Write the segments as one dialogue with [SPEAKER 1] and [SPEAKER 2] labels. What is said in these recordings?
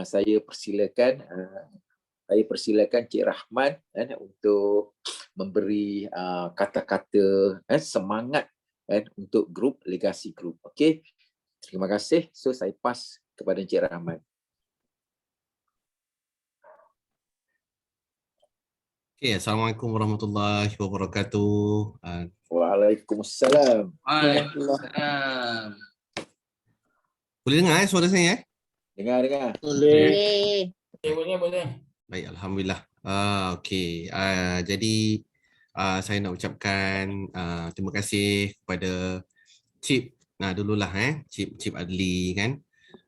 [SPEAKER 1] Saya persilakan Cik Rahman untuk memberi kata-kata semangat untuk grup Legasi Group. Okey. Terima kasih. So saya pass kepada Cik Rahman.
[SPEAKER 2] Okay, Assalamualaikum warahmatullahi wabarakatuh.
[SPEAKER 1] Waalaikumsalam.
[SPEAKER 3] Waalaikumsalam.
[SPEAKER 2] Boleh dengar suara saya?
[SPEAKER 1] Dengar.
[SPEAKER 3] Boleh. Boleh.
[SPEAKER 2] Baik, Alhamdulillah. Okey. Jadi saya nak ucapkan terima kasih kepada Cip. Dululah Cip Adli kan.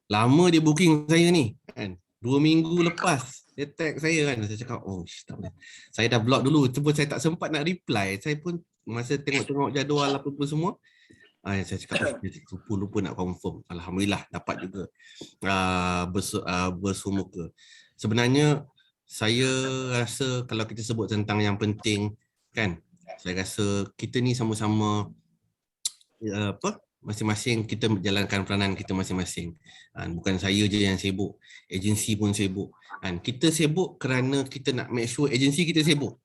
[SPEAKER 2] Lama dia booking saya ni kan. 2 minggu lepas dia tag saya kan. Saya cakap, tak boleh. Saya dah block dulu. Cuma saya tak sempat nak reply. Saya pun masa tengok jadual apa-apa semua. Saya cakap, lupa nak confirm. Alhamdulillah dapat juga bersumuka. Sebenarnya saya rasa kalau kita sebut tentang yang penting kan, saya rasa kita ni sama-sama masing-masing kita menjalankan peranan kita masing-masing. Bukan saya je yang sibuk, agensi pun sibuk. Kita sibuk kerana kita nak make sure agensi kita sibuk.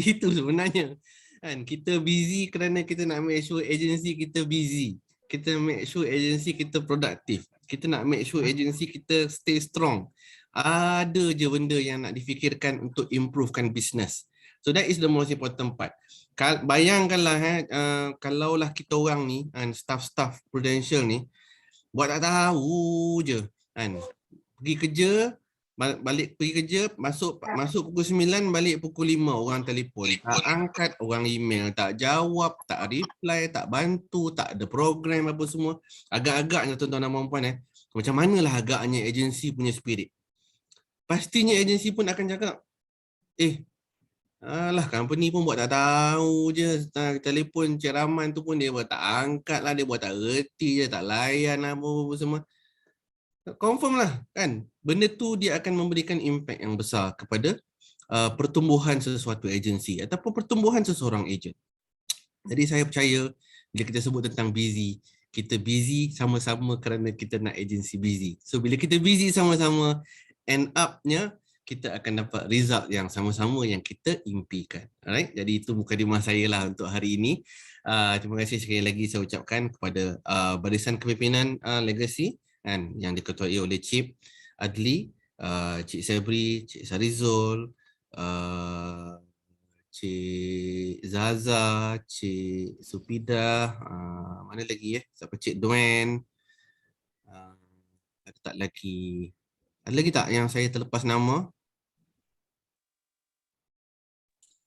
[SPEAKER 2] Itu sebenarnya. Kita busy kerana kita nak make sure agensi kita busy. Kita make sure agensi kita produktif. Kita nak make sure agensi kita stay strong. Ada je benda yang nak difikirkan untuk improvekan business. So that is the most important part. Bayangkanlah kalaulah kita orang ni staff Prudential ni buat tak tahu je pergi kerja, balik pergi kerja, masuk pukul 9, balik pukul 5, orang telefon tak angkat, orang email tak jawab, tak reply, tak bantu, tak ada program apa semua. Agak-agaknya tuan-tuan dan puan-puan macam manalah agaknya agensi punya spirit. Pastinya agensi pun akan cakap, alah, company pun buat tak tahu je. Telefon Cik Rahman tu pun dia buat tak angkat lah, dia buat tak reti je, tak layan apa-apa semua. Confirm lah kan. Benda tu dia akan memberikan impact yang besar kepada pertumbuhan sesuatu agensi ataupun pertumbuhan seseorang ejen. Jadi saya percaya bila kita sebut tentang busy, kita busy sama-sama kerana kita nak agensi busy. So bila kita busy sama-sama, end up-nya kita akan dapat result yang sama-sama yang kita impikan. Alright, jadi itu mukadimah saya lah untuk hari ini. Terima kasih sekali lagi saya ucapkan kepada Barisan Kepimpinan Legasi yang diketuai oleh Cip Adli, Cik Sabri, Cik Sarizul, Cik Zaza, Cik Supidah, mana lagi siapa, Cik Duen, ada tak lagi? Ada lagi tak yang saya terlepas nama?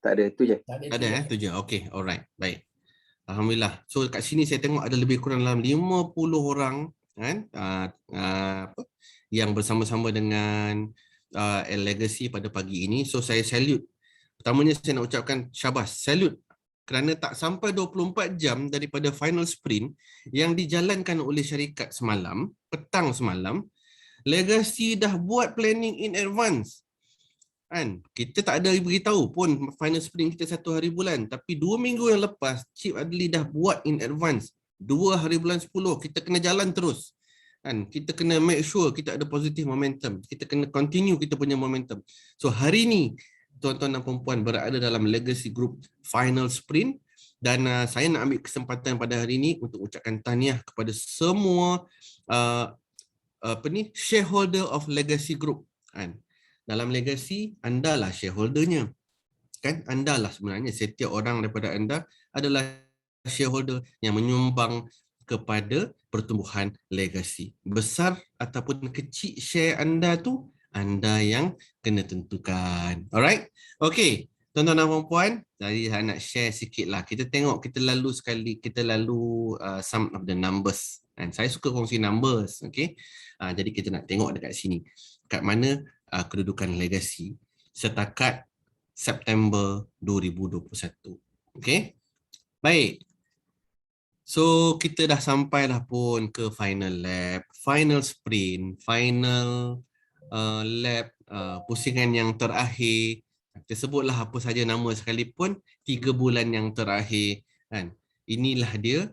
[SPEAKER 1] Tak ada, tu je.
[SPEAKER 2] Tak ada tu je. Okey, alright. Baik. Alhamdulillah. So kat sini saya tengok ada lebih kurang dalam 50 orang yang bersama-sama dengan Legacy pada pagi ini. So saya salute. Pertamanya saya nak ucapkan syabas, salute kerana tak sampai 24 jam daripada final sprint yang dijalankan oleh syarikat semalam, petang semalam, Legacy dah buat planning in advance. Kita tak ada beritahu pun final sprint kita 1 hari bulan, tapi 2 minggu yang lepas Cip Adli dah buat in advance. 2 hari bulan 10 kita kena jalan terus. Kita kena make sure kita ada positive momentum. Kita kena continue kita punya momentum. So hari ni tuan-tuan dan puan-puan berada dalam Legacy Group final sprint dan saya nak ambil kesempatan pada hari ini untuk ucapkan tahniah kepada semua shareholder of Legacy Group. Dalam Legacy, anda lah shareholdernya. Anda lah sebenarnya, setiap orang daripada anda adalah shareholder yang menyumbang kepada pertumbuhan Legacy. Besar ataupun kecil share anda tu, anda yang kena tentukan. Alright? Okay. Tuan-tuan dan puan-puan, jadi saya nak share sikit lah. Kita tengok, kita lalu some of the numbers. Saya suka kongsi numbers. Okay? Jadi kita nak tengok dekat sini. Kat mana kedudukan Legacy setakat September 2021. Okay? Baik. So kita dah sampai dah pun ke final lap, final sprint, final lap, pusingan yang terakhir. Kita sebutlah apa saja nama sekalipun, 3 bulan yang terakhir. Inilah dia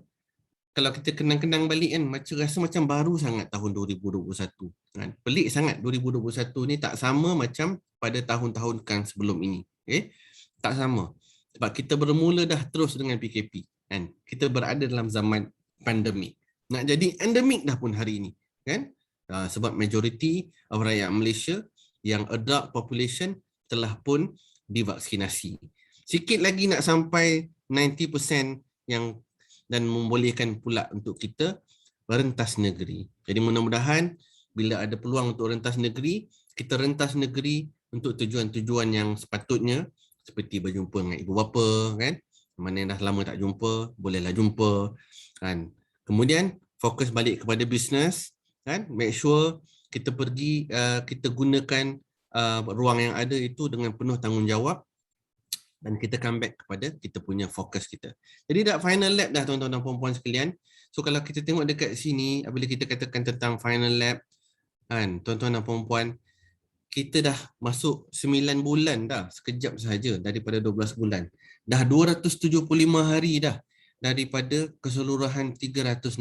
[SPEAKER 2] kalau kita kenang-kenang balik kan, rasa macam baru sangat tahun 2021 kan. Pelik sangat 2021 ni tak sama macam pada tahun-tahun kan sebelum ini. Okay? Tak sama. Sebab kita bermula dah terus dengan PKP kan. Kita berada dalam zaman pandemik. Nak jadi endemik dah pun hari ini kan. Sebab majoriti of rakyat Malaysia yang adult population telah pun divaksinasi. Sikit lagi nak sampai 90% yang dan membolehkan pula untuk kita rentas negeri. Jadi mudah-mudahan bila ada peluang untuk rentas negeri, kita rentas negeri untuk tujuan-tujuan yang sepatutnya, seperti berjumpa dengan ibu bapa kan, mana yang dah lama tak jumpa, bolehlah jumpa kan. Kemudian fokus balik kepada bisnes kan, make sure kita pergi kita gunakan ruang yang ada itu dengan penuh tanggungjawab dan kita come back kepada kita punya fokus kita. Jadi dah final lap dah tuan-tuan dan puan-puan sekalian. So kalau kita tengok dekat sini, bila kita katakan tentang final lap kan, tuan-tuan dan puan-puan, kita dah masuk 9 bulan dah, sekejap sahaja daripada 12 bulan. Dah 275 hari dah daripada keseluruhan 365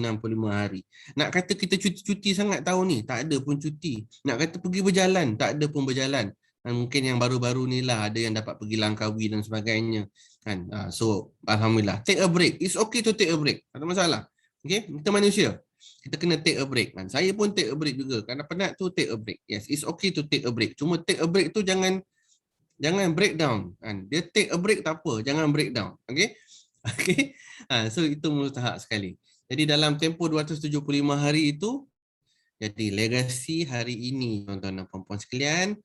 [SPEAKER 2] hari. Nak kata kita cuti-cuti sangat tahun ni, tak ada pun cuti. Nak kata pergi berjalan, tak ada pun berjalan. Dan mungkin yang baru-baru ni lah ada yang dapat pergi Langkawi dan sebagainya kan. So alhamdulillah, take a break. It's okay to take a break, tak ada masalah. Okay, kita manusia, kita kena take a break kan. Saya pun take a break juga. Kalau penat tu take a break. Yes, it's okay to take a break. Cuma take a break tu jangan breakdown kan. Dia take a break tak apa, jangan breakdown. Okay. Okay. So itu mustahak sekali. Jadi dalam tempoh 275 hari itu, jadi legasi hari ini tuan-tuan dan puan-puan sekalian,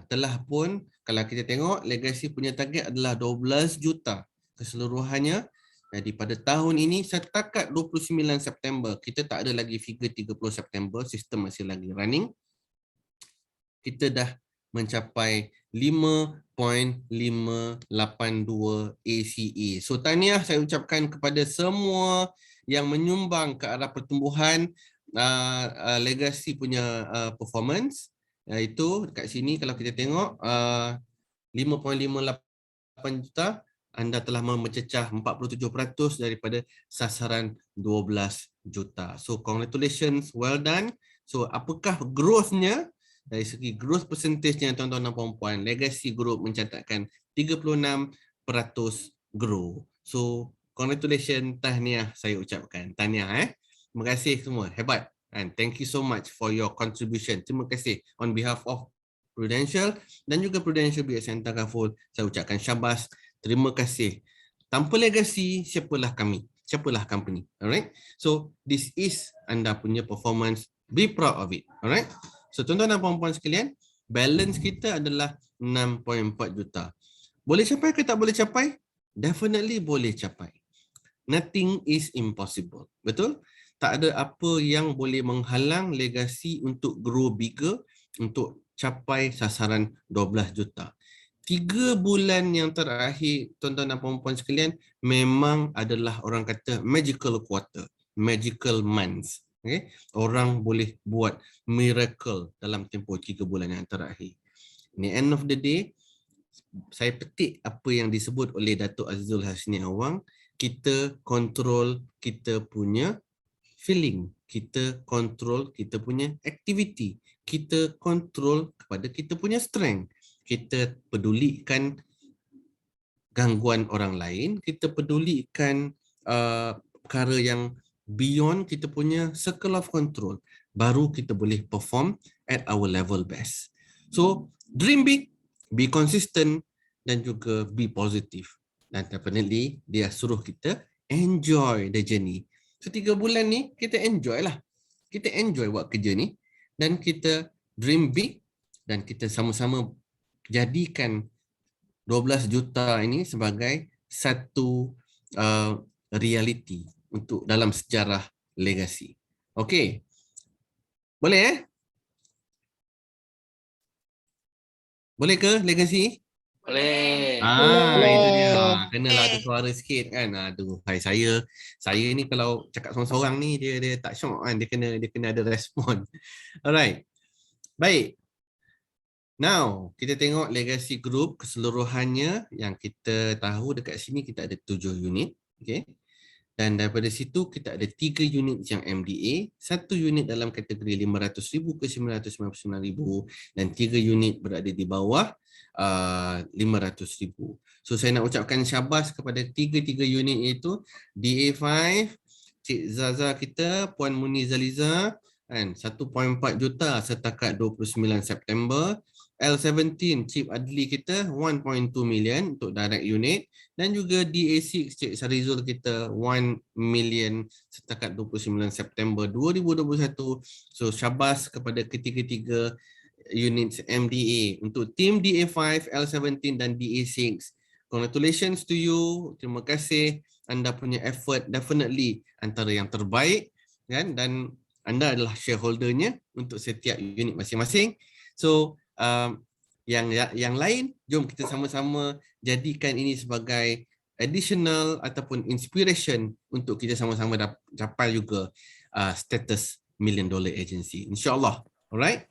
[SPEAKER 2] telah pun kalau kita tengok legasi punya target adalah 12 juta keseluruhannya. Jadi pada tahun ini setakat 29 September, kita tak ada lagi figure 30 September, sistem masih lagi running. Kita dah mencapai 5.582 ACE. So tahniah saya ucapkan kepada semua yang menyumbang ke arah pertumbuhan legasi punya performance. Itu dekat sini kalau kita tengok 5.58 juta, anda telah mencecah 47% daripada sasaran 12 juta. So congratulations, well done. So apakah growth-nya? Dari segi growth percentage-nya tuan-tuan dan puan-puan, Legacy Group mencatatkan 36% grow. So congratulations, tahniah saya ucapkan. Tahniah Terima kasih semua, hebat. And thank you so much for your contribution. Terima kasih on behalf of Prudential dan juga Prudential BSN Takaful. Saya ucapkan syabas, terima kasih. Tanpa legasi, siapalah kami? Siapalah company? Alright. So this is anda punya performance. Be proud of it. Alright. So tuan-tuan dan puan-puan sekalian, balance kita adalah 6.4 juta. Boleh capai ke tak boleh capai? Definitely boleh capai. Nothing is impossible. Betul? Tak ada apa yang boleh menghalang legasi untuk grow bigger, untuk capai sasaran 12 juta. 3 bulan yang terakhir, tuan-tuan dan puan-puan sekalian, memang adalah orang kata magical quarter, magical months. Okay? Orang boleh buat miracle dalam tempoh 3 bulan yang terakhir. Di end of the day, saya petik apa yang disebut oleh Datuk Azizul Hasni Awang, kita kontrol kita punya feeling, kita kontrol kita punya aktiviti, kita kontrol kepada kita punya strength, kita pedulikan gangguan orang lain, kita pedulikan perkara yang beyond kita punya circle of control, baru kita boleh perform at our level best. So dream big, be consistent dan juga be positive. Dan definitely dia suruh kita enjoy the journey. So 3 bulan ni kita enjoy lah. Kita enjoy buat kerja ni dan kita dream big dan kita sama-sama jadikan 12 juta ini sebagai satu reality untuk dalam sejarah legasi. Okey. Boleh Boleh ke legasi?
[SPEAKER 3] Boleh.
[SPEAKER 2] Itu dia. Kenalah ada suara sikit kan. Aduh, saya ni kalau cakap seorang-seorang ni dia tak syok kan, dia kena ada respon. Alright. Baik. Now, kita tengok Legacy Group keseluruhannya yang kita tahu dekat sini kita ada 7 unit. Okay. Dan daripada situ kita ada 3 unit yang MDA, 1 unit dalam kategori 500,000 ke 999,000 dan 3 unit berada di bawah 500,000. So saya nak ucapkan syabas kepada 3 unit iaitu DA5, Cik Zaza kita, Puan Muni Zaliza kan 1.4 juta setakat 29 September. L17 Cip Adli kita 1.2 million untuk direct unit dan juga DA6 Cik Sarizul kita 1 million setakat 29 September 2021. So syabas kepada ketiga-tiga unit MDA. Untuk tim DA5, L17 dan DA6, congratulations to you. Terima kasih, anda punya effort definitely antara yang terbaik kan, dan anda adalah shareholdernya untuk setiap unit masing-masing. So yang lain, jom kita sama-sama jadikan ini sebagai additional ataupun inspiration untuk kita sama-sama capai juga status $1 million agency, insyaAllah. Alright.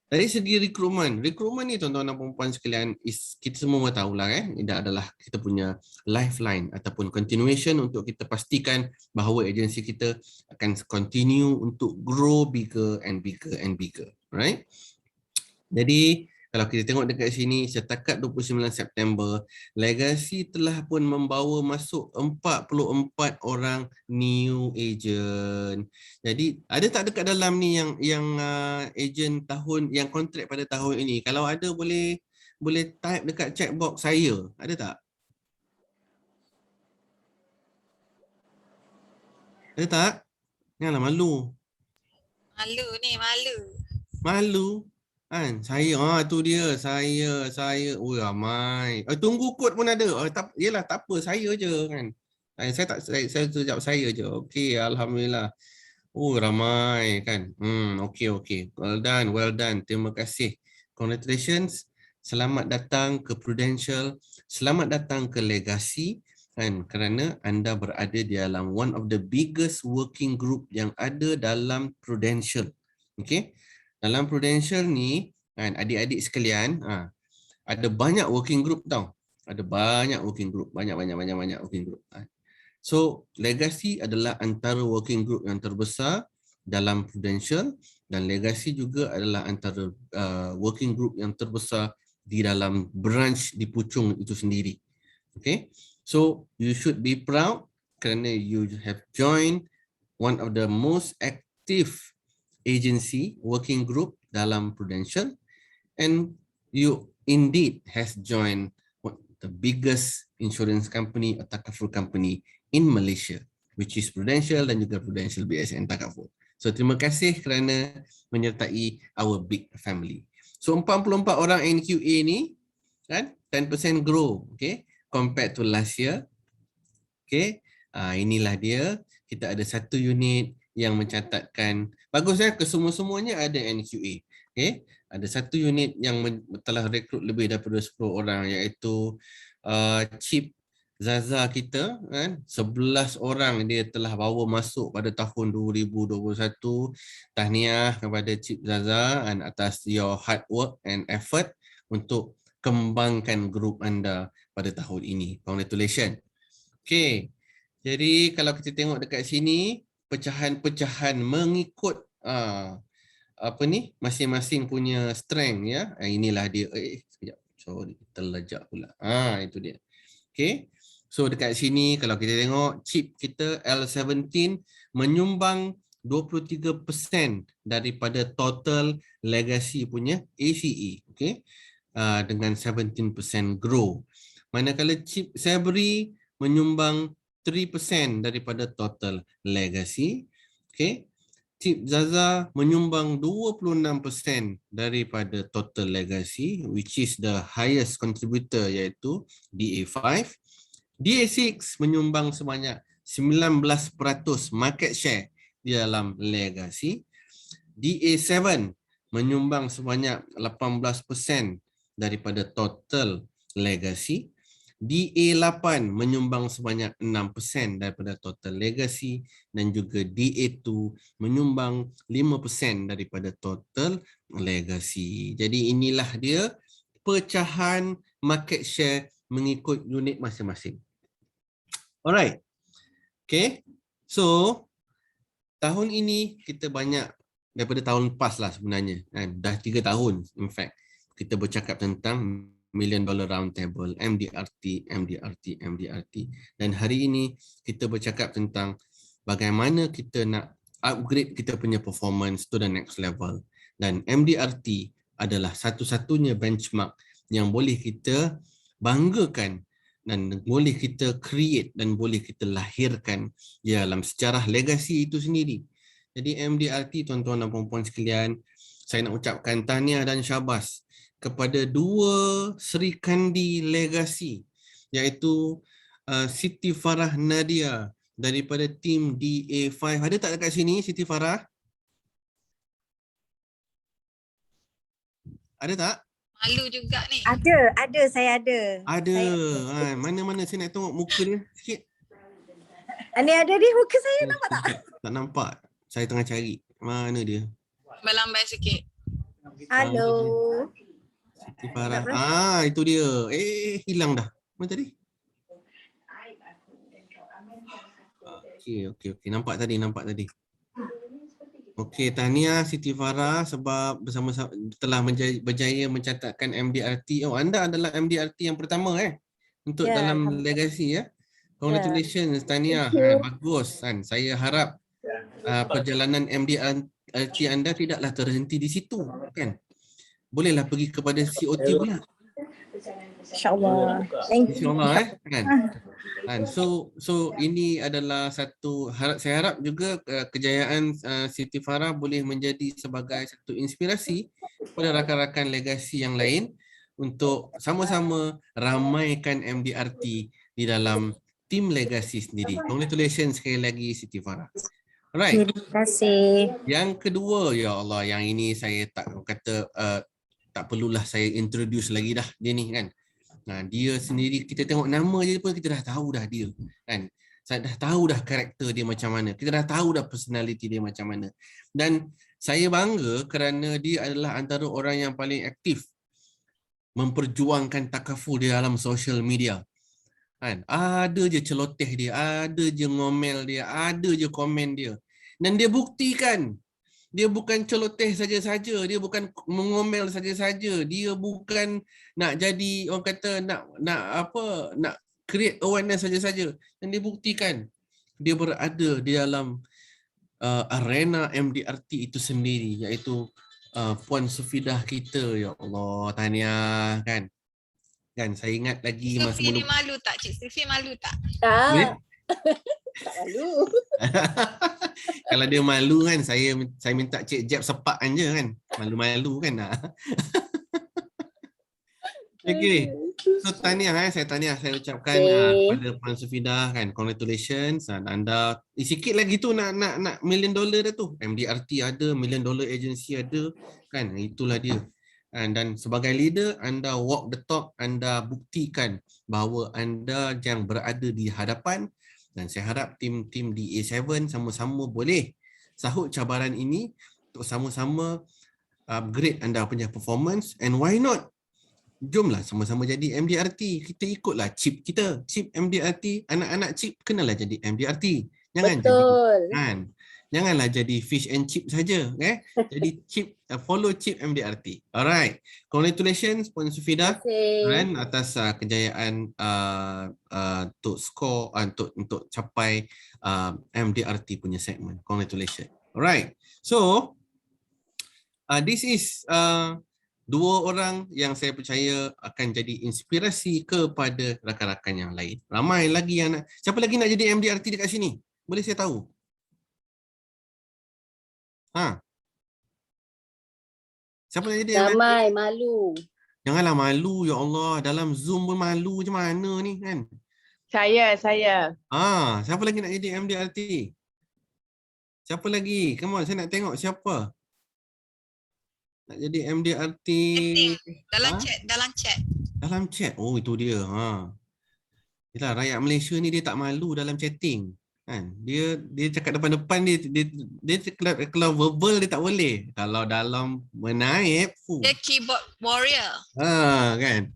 [SPEAKER 2] Dari segi rekrutmen ni tuan-tuan dan puan-puan sekalian, kita semua tahulah ini adalah kita punya lifeline ataupun continuation untuk kita pastikan bahawa agensi kita akan continue untuk grow bigger and bigger and bigger. Right? Jadi kalau kita tengok dekat sini, setakat 29 September, Legacy telah pun membawa masuk 44 orang new agent. Jadi ada tak dekat dalam ni yang agent tahun, yang kontrak pada tahun ini? Kalau ada boleh type dekat chat box saya. Ada tak? Ada tak? Janganlah malu.
[SPEAKER 4] Malu ni, malu.
[SPEAKER 2] Malu? Kan saya tu dia saya oh ramai tunggu kod pun ada yelah tak apa saya je kan saya jawab saya je. Okey, alhamdulillah. Oh ramai kan. Okey well done, terima kasih, congratulations, selamat datang ke Prudential, selamat datang ke Legacy kan, kerana anda berada di dalam one of the biggest working group yang ada dalam Prudential. Okey, dalam Prudential ni kan, adik-adik sekalian, ada banyak working group tau. Ada banyak working group, banyak working group. So Legacy adalah antara working group yang terbesar dalam Prudential, dan Legacy juga adalah antara working group yang terbesar di dalam branch di Puchong itu sendiri. Okay, so you should be proud kerana you have joined one of the most active agency working group dalam Prudential, and you indeed has joined the biggest insurance company atau takaful company in Malaysia, which is Prudential dan juga Prudential BSN Takaful. So terima kasih kerana menyertai our big family. So 44 orang NQA ni kan 10% grow, okay, compared to last year. Okay, inilah dia, kita ada satu unit yang mencatatkan bagus kesemua-semuanya ada NQA. Okay, ada satu unit yang telah rekrut lebih daripada 10 orang, iaitu Cip Zaza kita kan, 11 orang dia telah bawa masuk pada tahun 2021. Tahniah kepada Cip Zaza atas your hard work and effort untuk kembangkan grup anda pada tahun ini. Congratulations. Okay, jadi kalau kita tengok dekat sini, pecahan-pecahan mengikut masing-masing punya strength ya. Inilah dia. Sekejap. Sorry, terlejak pula. Itu dia. Okay. So dekat sini kalau kita tengok chip kita L17 menyumbang 23% daripada total Legacy punya ACE. Okay. Dengan 17% grow. Manakala chip Sabri menyumbang 3% daripada total Legacy. Okay. Cip Zaza menyumbang 26% daripada total Legacy, which is the highest contributor, iaitu DA5. DA6 menyumbang sebanyak 19% market share di dalam Legacy. DA7 menyumbang sebanyak 18% daripada total Legacy. DA8 menyumbang sebanyak 6% daripada total Legacy, dan juga DA2 menyumbang 5% daripada total Legacy. Jadi inilah dia pecahan market share mengikut unit masing-masing. Alright. Okay. So, tahun ini kita banyak daripada tahun lepas lah sebenarnya. Kan? Dah 3 tahun in fact. Kita bercakap tentang Million Dollar Round Table, MDRT. Dan hari ini kita bercakap tentang bagaimana kita nak upgrade kita punya performance to the next level. Dan MDRT adalah satu-satunya benchmark yang boleh kita banggakan dan boleh kita create dan boleh kita lahirkan dalam sejarah legasi itu sendiri. Jadi MDRT, tuan-tuan dan puan-puan sekalian, saya nak ucapkan tahniah dan syabas kepada 2 Sri Kandi legasi, iaitu Siti Farah Nadia daripada tim DA5. Ada tak dekat sini Siti Farah? Ada tak?
[SPEAKER 4] Malu juga ni.
[SPEAKER 5] Ada, saya ada.
[SPEAKER 2] Ada.
[SPEAKER 5] Saya
[SPEAKER 2] Mana-mana saya nak tengok muka dia sikit.
[SPEAKER 5] Ni ada di muka saya, nampak tak?
[SPEAKER 2] Tak nampak. Saya tengah cari. Mana dia?
[SPEAKER 4] Melambai sikit.
[SPEAKER 5] Halo.
[SPEAKER 2] Siti Farah. Itu dia. Hilang dah. Mana tadi? Okey. Nampak tadi. Okey, tahniah Siti Farah sebab bersama-sama telah berjaya mencatatkan MDRT. Oh, anda adalah MDRT yang pertama untuk dalam legasi ya. Congratulations, tahniah. Bagus kan. Saya harap perjalanan MDRT anda tidaklah terhenti di situ kan. Bolehlah pergi kepada COT pula.
[SPEAKER 5] InsyaAllah. Thank you.
[SPEAKER 2] InsyaAllah kan. So ini adalah satu saya harap juga kejayaan Siti Farah boleh menjadi sebagai satu inspirasi kepada rakan-rakan legasi yang lain untuk sama-sama ramaikan MDRT di dalam tim legasi sendiri. Congratulations sekali lagi Siti Farah. Alright.
[SPEAKER 5] Terima kasih.
[SPEAKER 2] Yang kedua, ya Allah, yang ini saya tak tak perlulah saya introduce lagi dah dia ni kan. Dia sendiri kita tengok nama je pun kita dah tahu dah dia kan. Saya dah tahu dah karakter dia macam mana. Kita dah tahu dah personality dia macam mana. Dan saya bangga kerana dia adalah antara orang yang paling aktif memperjuangkan takaful di dalam social media. Kan? Ada je celoteh dia, ada je ngomel dia, ada je komen dia. Dan dia buktikan dia bukan celoteh saja-saja, dia bukan mengomel saja-saja, dia bukan nak jadi orang kata nak create awareness saja-saja. Dan dia buktikan dia berada di dalam arena MDRT itu sendiri, iaitu Puan Sufidah kita. Ya Allah, tahniah kan. Kan saya ingat lagi masa
[SPEAKER 4] Sufi ni
[SPEAKER 2] mula.
[SPEAKER 4] malu tak? Cik Sufi malu tak?
[SPEAKER 5] Tak malu.
[SPEAKER 2] Kalau dia malu kan, saya minta Cik Jeb sepakan je kan. Malu-malu kan. Okey. So tahniah saya ucapkan kepada Puan Sufidah kan. Congratulations. Anda sikit lagi tu nak $1 million dah tu. MDRT ada, $1 million agency ada kan. Itulah dia. Dan sebagai leader, anda walk the talk, anda buktikan bahawa anda yang berada di hadapan. Dan saya harap tim DA7 sama-sama boleh sahut cabaran ini untuk sama-sama upgrade anda punya performance. And why not? Jomlah sama-sama jadi MDRT. Kita ikutlah chip kita. Chip MDRT. Anak-anak chip kenalah jadi MDRT. Janganlah jadi fish and chip saja. Jadi chip, follow chip MDRT. Alright. Congratulations Puan Sufidah kan atas kejayaan untuk skor untuk capai MDRT punya segmen. Congratulations. Alright. So this is 2 orang yang saya percaya akan jadi inspirasi kepada rakan-rakan yang lain. Ramai lagi yang nak. Siapa lagi nak jadi MDRT dekat sini? Boleh saya tahu? Siapa nak jadi MDRT?
[SPEAKER 5] Ramai, malu.
[SPEAKER 2] Janganlah malu, ya Allah. Dalam Zoom pun malu macam mana ni kan?
[SPEAKER 6] Saya.
[SPEAKER 2] Siapa lagi nak jadi MDRT? Siapa lagi? Come on, saya nak tengok siapa. Nak jadi MDRT.
[SPEAKER 4] Dalam chat.
[SPEAKER 2] Dalam chat. Oh, itu dia. Yalah, rakyat Malaysia ni dia tak malu dalam chatting. Kan? Dia cakap depan-depan dia kalau verbal dia tak boleh. Kalau dalam menaip,
[SPEAKER 4] Dia keyboard warrior.
[SPEAKER 2] kan.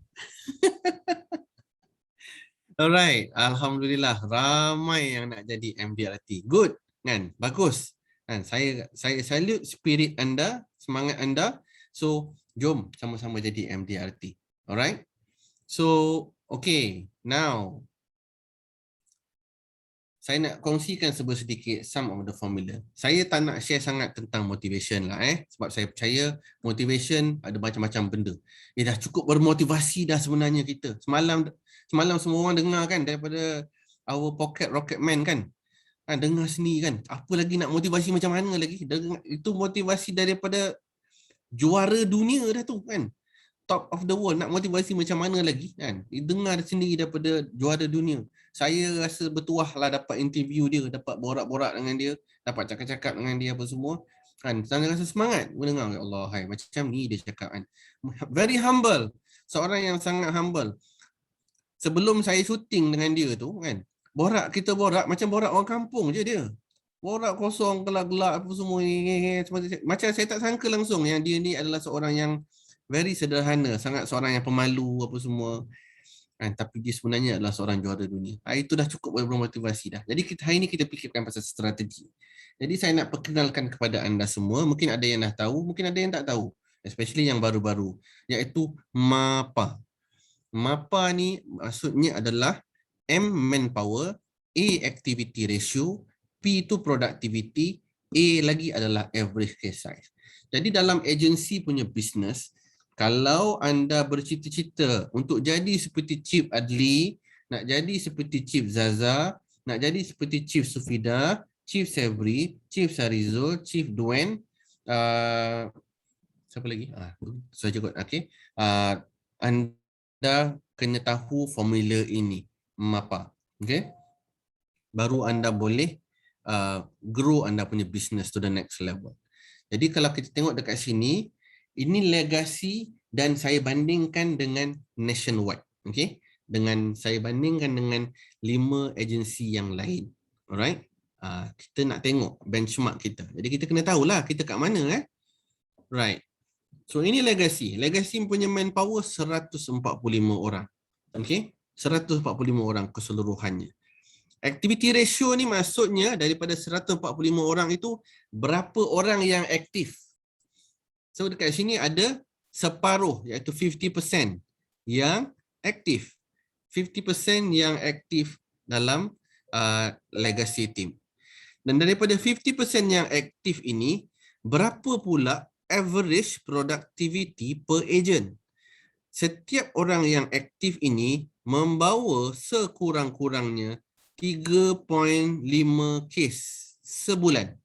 [SPEAKER 2] Alright, alhamdulillah ramai yang nak jadi MDRT. Good, kan? Bagus. Kan? Saya salute spirit anda, semangat anda. So, jom sama-sama jadi MDRT. Alright? So, okay. Now, saya nak kongsikan sedikit some of the formula. Saya tak nak share sangat tentang motivation lah sebab saya percaya motivation ada macam-macam benda. Dah cukup bermotivasi dah sebenarnya kita. Semalam semua orang dengar kan daripada our pocket rocket man kan. Dengar sendiri kan. Apa lagi nak motivasi macam mana lagi? Itu motivasi daripada juara dunia dah tu kan. Top of the world, nak motivasi macam mana lagi kan? Dengar sendiri daripada juara dunia. Saya rasa bertuah lah dapat interview dia, dapat borak-borak dengan dia, dapat cakap-cakap dengan dia apa semua. Kan, saya rasa semangat mendengar. Ya Allah, hai, macam ni dia cakap kan. Very humble. Seorang yang sangat humble. Sebelum saya syuting dengan dia tu kan, kita borak macam borak orang kampung je dia. Borak kosong, gelak-gelak apa semua. Macam saya tak sangka langsung yang dia ni adalah seorang yang very sederhana, sangat seorang yang pemalu apa semua. Tapi dia sebenarnya adalah seorang juara dunia. Itu dah cukup bermotivasi dah. Jadi hari ini kita fikirkan pasal strategi. Jadi saya nak perkenalkan kepada anda semua, mungkin ada yang dah tahu, mungkin ada yang tak tahu. Especially yang baru-baru, iaitu MAPA. MAPA ni maksudnya adalah M manpower, A activity ratio, P itu productivity, A lagi adalah average case size. Jadi dalam agensi punya business, kalau anda bercita-cita untuk jadi seperti Chief Adli, nak jadi seperti Chief Zaza, nak jadi seperti Chief Sufida, Chief Sabri, Chief Sarizul, Chief Duen, siapa lagi? Saya juga. Okay. Anda kena tahu formula ini, MAPA. Okay. Baru anda boleh grow anda punya business to the next level. Jadi kalau kita tengok dekat sini, ini legasi dan saya bandingkan dengan nationwide. Okay? Saya bandingkan dengan 5 agensi yang lain. Alright? Kita nak tengok benchmark kita. Jadi kita kena tahulah kita kat mana. Right. So ini legasi. Legasi punya manpower 145 orang. Okay? 145 orang keseluruhannya. Activity ratio ni maksudnya daripada 145 orang itu berapa orang yang aktif. So dekat sini ada separuh iaitu 50% yang aktif. 50% yang aktif dalam legacy team. Dan daripada 50% yang aktif ini, berapa pula average productivity per agent? Setiap orang yang aktif ini membawa sekurang-kurangnya 3.5 kes sebulan.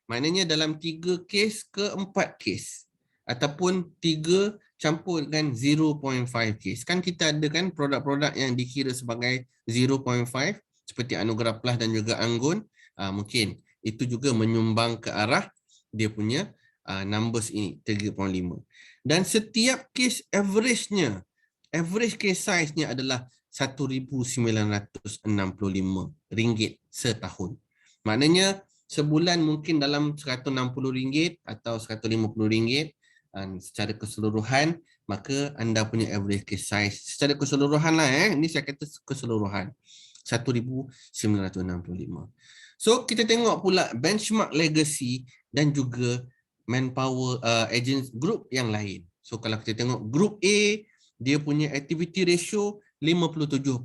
[SPEAKER 2] Maknanya dalam 3 kes ke 4 kes. Ataupun 3 campur dengan 0.5 kes. Kan kita ada kan produk-produk yang dikira sebagai 0.5 seperti Anugerah Plus dan juga Anggun. Mungkin itu juga menyumbang ke arah dia punya numbers ini 3.5. Dan setiap kes average-nya, average case size-nya adalah RM1,965 setahun. Maknanya sebulan mungkin dalam RM160 atau RM150 secara keseluruhan, maka anda punya average case size secara keseluruhan lah ini saya kata keseluruhan RM1,965. So kita tengok pula benchmark legacy dan juga manpower agent group yang lain. So kalau kita tengok group A, dia punya activity ratio 57%,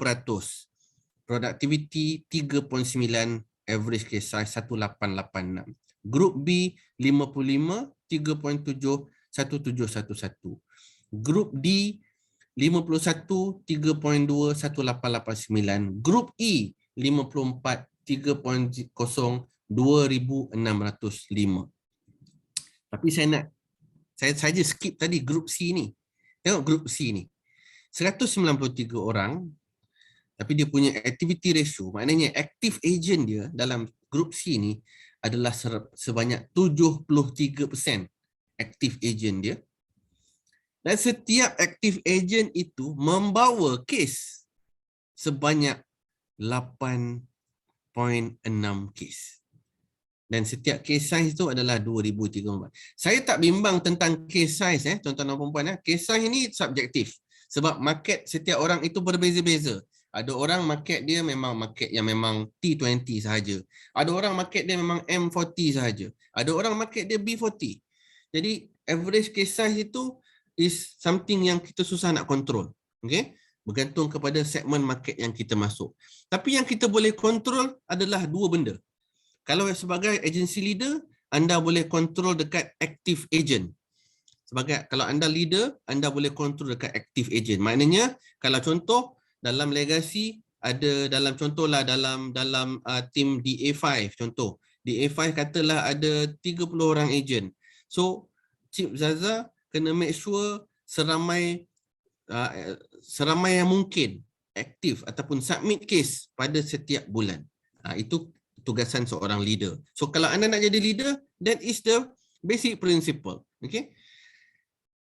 [SPEAKER 2] productivity 3.9, average case size 1886. Group B 55, 3.7, 1711. Group D 51, 3.2, 1889. Group E 54, 3.0, 2605. Tapi saya saja skip tadi group C ni. Tengok group C ni. 193 orang, tapi dia punya activity ratio, maknanya active agent dia dalam group C ni adalah sebanyak 73% active agent dia. Dan setiap active agent itu membawa kes sebanyak 8.6 kes. Dan setiap case size itu adalah 2,300. Saya tak bimbang tentang case size tuan-tuan dan puan-puan. Case size ini subjektif. Sebab market setiap orang itu berbeza-beza. Ada orang market dia memang market yang memang T20 sahaja. Ada orang market dia memang M40 sahaja. Ada orang market dia B40. Jadi average case size itu is something yang kita susah nak control. Okay? Bergantung kepada segmen market yang kita masuk. Tapi yang kita boleh control adalah dua benda. Kalau sebagai agency leader, anda boleh control dekat active agent. Kalau anda leader, anda boleh control dekat active agent. Maknanya kalau contoh dalam legacy ada dalam contohlah dalam team DA5 contoh. DA5 katalah ada 30 orang agent. So Cip Zaza kena make sure seramai yang mungkin aktif ataupun submit case pada setiap bulan. Itu tugasan seorang leader. So kalau anda nak jadi leader, that is the basic principle. Okay?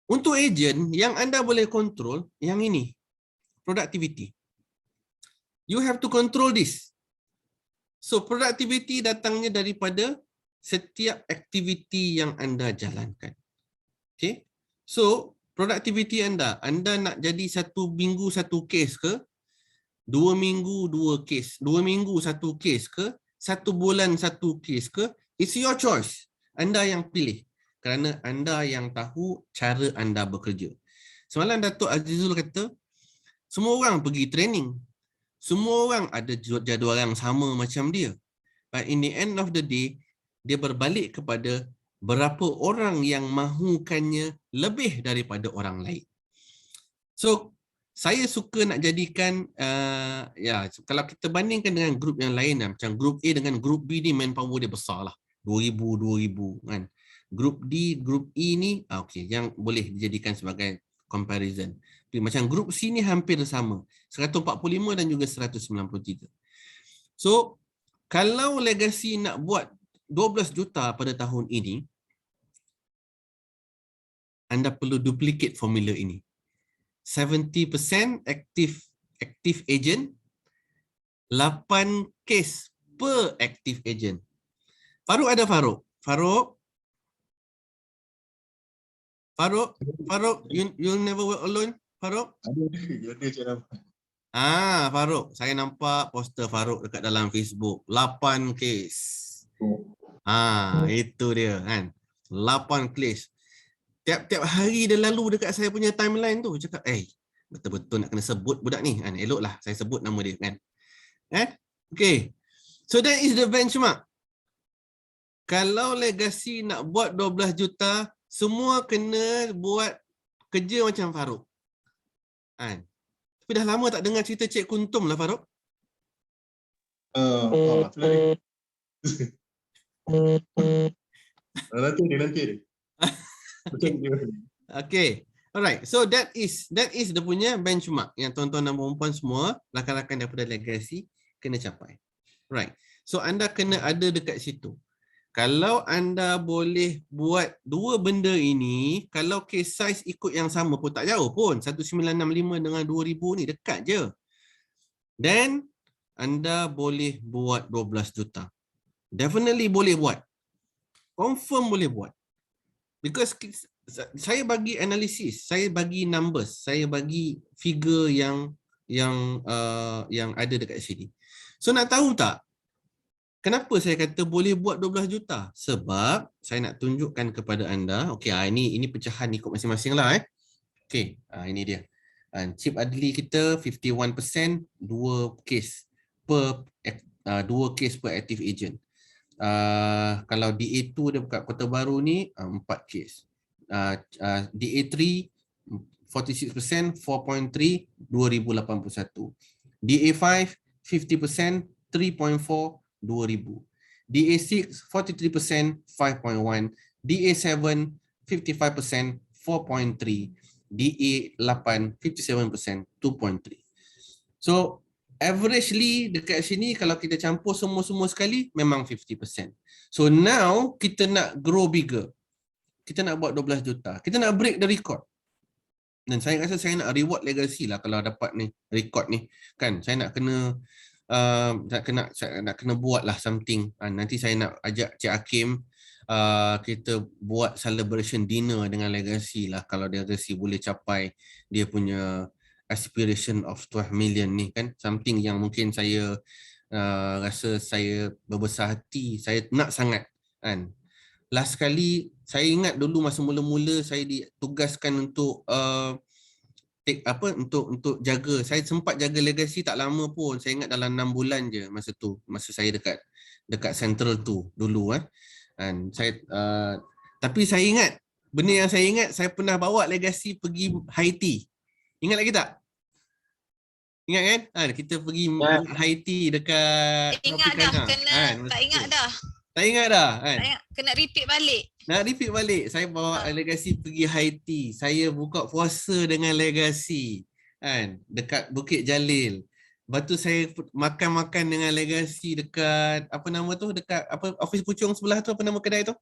[SPEAKER 2] Untuk agent yang anda boleh control yang ini. Productivity. You have to control this. So productivity datangnya daripada setiap aktiviti yang anda jalankan. Okay? So productivity anda nak jadi 1 minggu 1 case ke? 2 minggu 2 case? 2 minggu 1 case ke? 1 bulan 1 case ke? It's your choice. Anda yang pilih. Kerana anda yang tahu cara anda bekerja. Semalam Datuk Azizul kata, semua orang pergi training. Semua orang ada jadual yang sama macam dia. But in the end of the day, dia berbalik kepada berapa orang yang mahukannya lebih daripada orang lain. So, saya suka nak jadikan, kalau kita bandingkan dengan grup yang lain, macam grup A dengan grup B ni manpower dia besar lah. 2,000 kan. Grup D, grup E ni, yang boleh dijadikan sebagai comparison. Macam grup C ni hampir sama. 145 dan juga 193. So, kalau legacy nak buat 12 juta pada tahun ini, anda perlu duplicate formula ini. 70% active agent, 8 case per active agent. Farouk ada Farouk? Farouk, you'll never work alone? Farouk? Farouk, saya nampak poster Farouk dekat dalam Facebook. 8 case. Itu dia kan. 8 case. Tiap-tiap hari dia lalu dekat saya punya timeline tu. Cakap, betul-betul nak kena sebut budak ni. Kan? Eloklah saya sebut nama dia kan. Okay. So that is the benchmark. Kalau legacy nak buat 12 juta, semua kena buat kerja macam Farouk. Kan? Tapi dah lama tak dengar cerita Cik Kuntum lah Farouk.
[SPEAKER 6] Nanti dia.
[SPEAKER 2] Okay. Alright. So that is the punya benchmark yang tuan-tuan dan puan-puan semua, rakan-rakan daripada legacy kena capai. Right. So anda kena ada dekat situ. Kalau anda boleh buat dua benda ini, kalau case size ikut yang sama pun tak jauh pun. 1965 dengan 2000 ni dekat je. Then anda boleh buat 12 juta. Definitely boleh buat. Confirm boleh buat. Because saya bagi analisis, saya bagi numbers, saya bagi figure yang ada dekat sini. So nak tahu tak kenapa saya kata boleh buat 12 juta? Sebab saya nak tunjukkan kepada anda, okey, ini pecahan ikut masing-masing lah. Okey, ini dia. Chip Adli kita 51%, 2 case per active agent. Kalau DA2 dia buka Kota Baru ni 4 case. DA3 46%, 4.3, 2081. DA5 50%, 3.4, 2000. DA6 43%, 5.1. DA7 55%, 4.3. DA8 57%, 2.3. So averagely dekat sini kalau kita campur semua-semua sekali memang 50%. So now kita nak grow bigger. Kita nak buat 12 juta. Kita nak break the record. Dan saya rasa saya nak reward legacy lah kalau dapat ni record ni. Kan saya nak kena nak kena buat lah something. Nanti saya nak ajak Cik Hakim kita buat celebration dinner dengan legacy lah kalau legacy boleh capai dia punya aspiration of 12 million ni kan, something yang mungkin saya rasa saya berbesar hati, saya nak sangat kan. Last kali saya ingat dulu masa mula-mula saya ditugaskan untuk untuk jaga, saya sempat jaga Legacy tak lama pun, saya ingat dalam 6 bulan je masa tu, masa saya dekat Central tu dulu kan. Saya tapi saya ingat benda yang saya ingat, saya pernah bawa Legacy pergi Haiti. Ingat lagi tak? Ingat kan? Kita pergi Haiti dekat
[SPEAKER 4] Ingat dah, kena tak ingat dah.
[SPEAKER 2] Tak ingat dah kan?
[SPEAKER 4] Tak ingat, kena repeat balik.
[SPEAKER 2] Nak repeat balik. Saya bawa Legacy pergi Haiti. Saya buka puasa dengan Legacy kan, dekat Bukit Jalil. Lepas tu saya makan-makan dengan Legacy dekat apa nama tu, dekat apa office Puchong sebelah tu, apa nama kedai tu?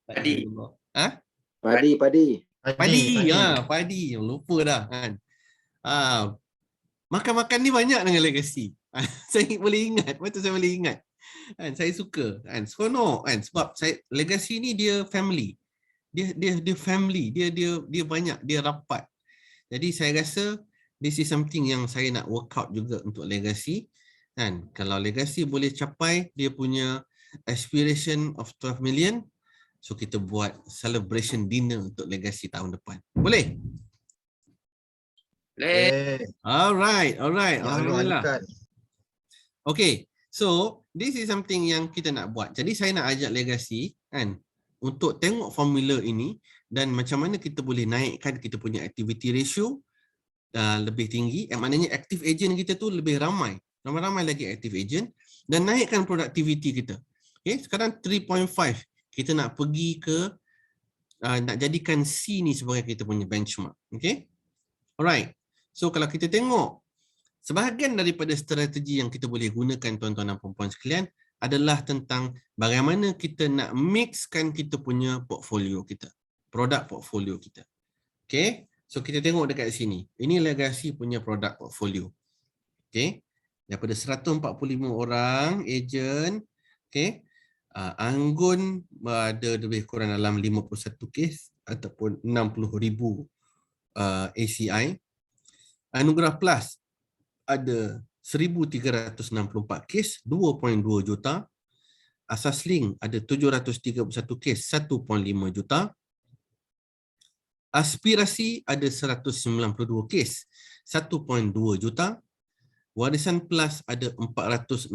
[SPEAKER 3] Padi.
[SPEAKER 1] Padi.
[SPEAKER 2] Padi. Lupa dah kan. Makan-makan ni banyak dengan Legacy. Saya boleh ingat, betul saya boleh ingat. Kan, saya suka kan, seronok kan, sebab Legacy ni dia family. Dia family, dia banyak, dia rapat. Jadi saya rasa this is something yang saya nak work out juga untuk Legacy kan. Kalau Legacy boleh capai dia punya aspiration of 12 million, so kita buat celebration dinner untuk Legacy tahun depan. Boleh? Alright. Alhamdulillah. Okay, so this is something yang kita nak buat. Jadi saya nak ajak Legacy kan untuk tengok formula ini dan macam mana kita boleh naikkan kita punya activity ratio lebih tinggi. Maknanya active agent kita tu lebih ramai lagi active agent, dan naikkan productivity kita. Okay, sekarang 3.5 kita nak pergi ke nak jadikan C ni sebagai kita punya benchmark. Okay, alright. So kalau kita tengok sebahagian daripada strategi yang kita boleh gunakan tuan-tuan dan puan-puan sekalian adalah tentang bagaimana kita nak mixkan kita punya portfolio kita, produk portfolio kita. Okay, so kita tengok dekat sini. Ini Legacy punya produk portfolio. Okay, daripada 145 orang agent, okay, Anggun ada lebih kurang dalam 51 kes ataupun 60,000 ACI. Anugerah Plus ada 1,364 kes, 2.2 juta. Asas Link ada 731 kes, 1.5 juta. Aspirasi ada 192 kes, 1.2 juta. Warisan Plus ada 460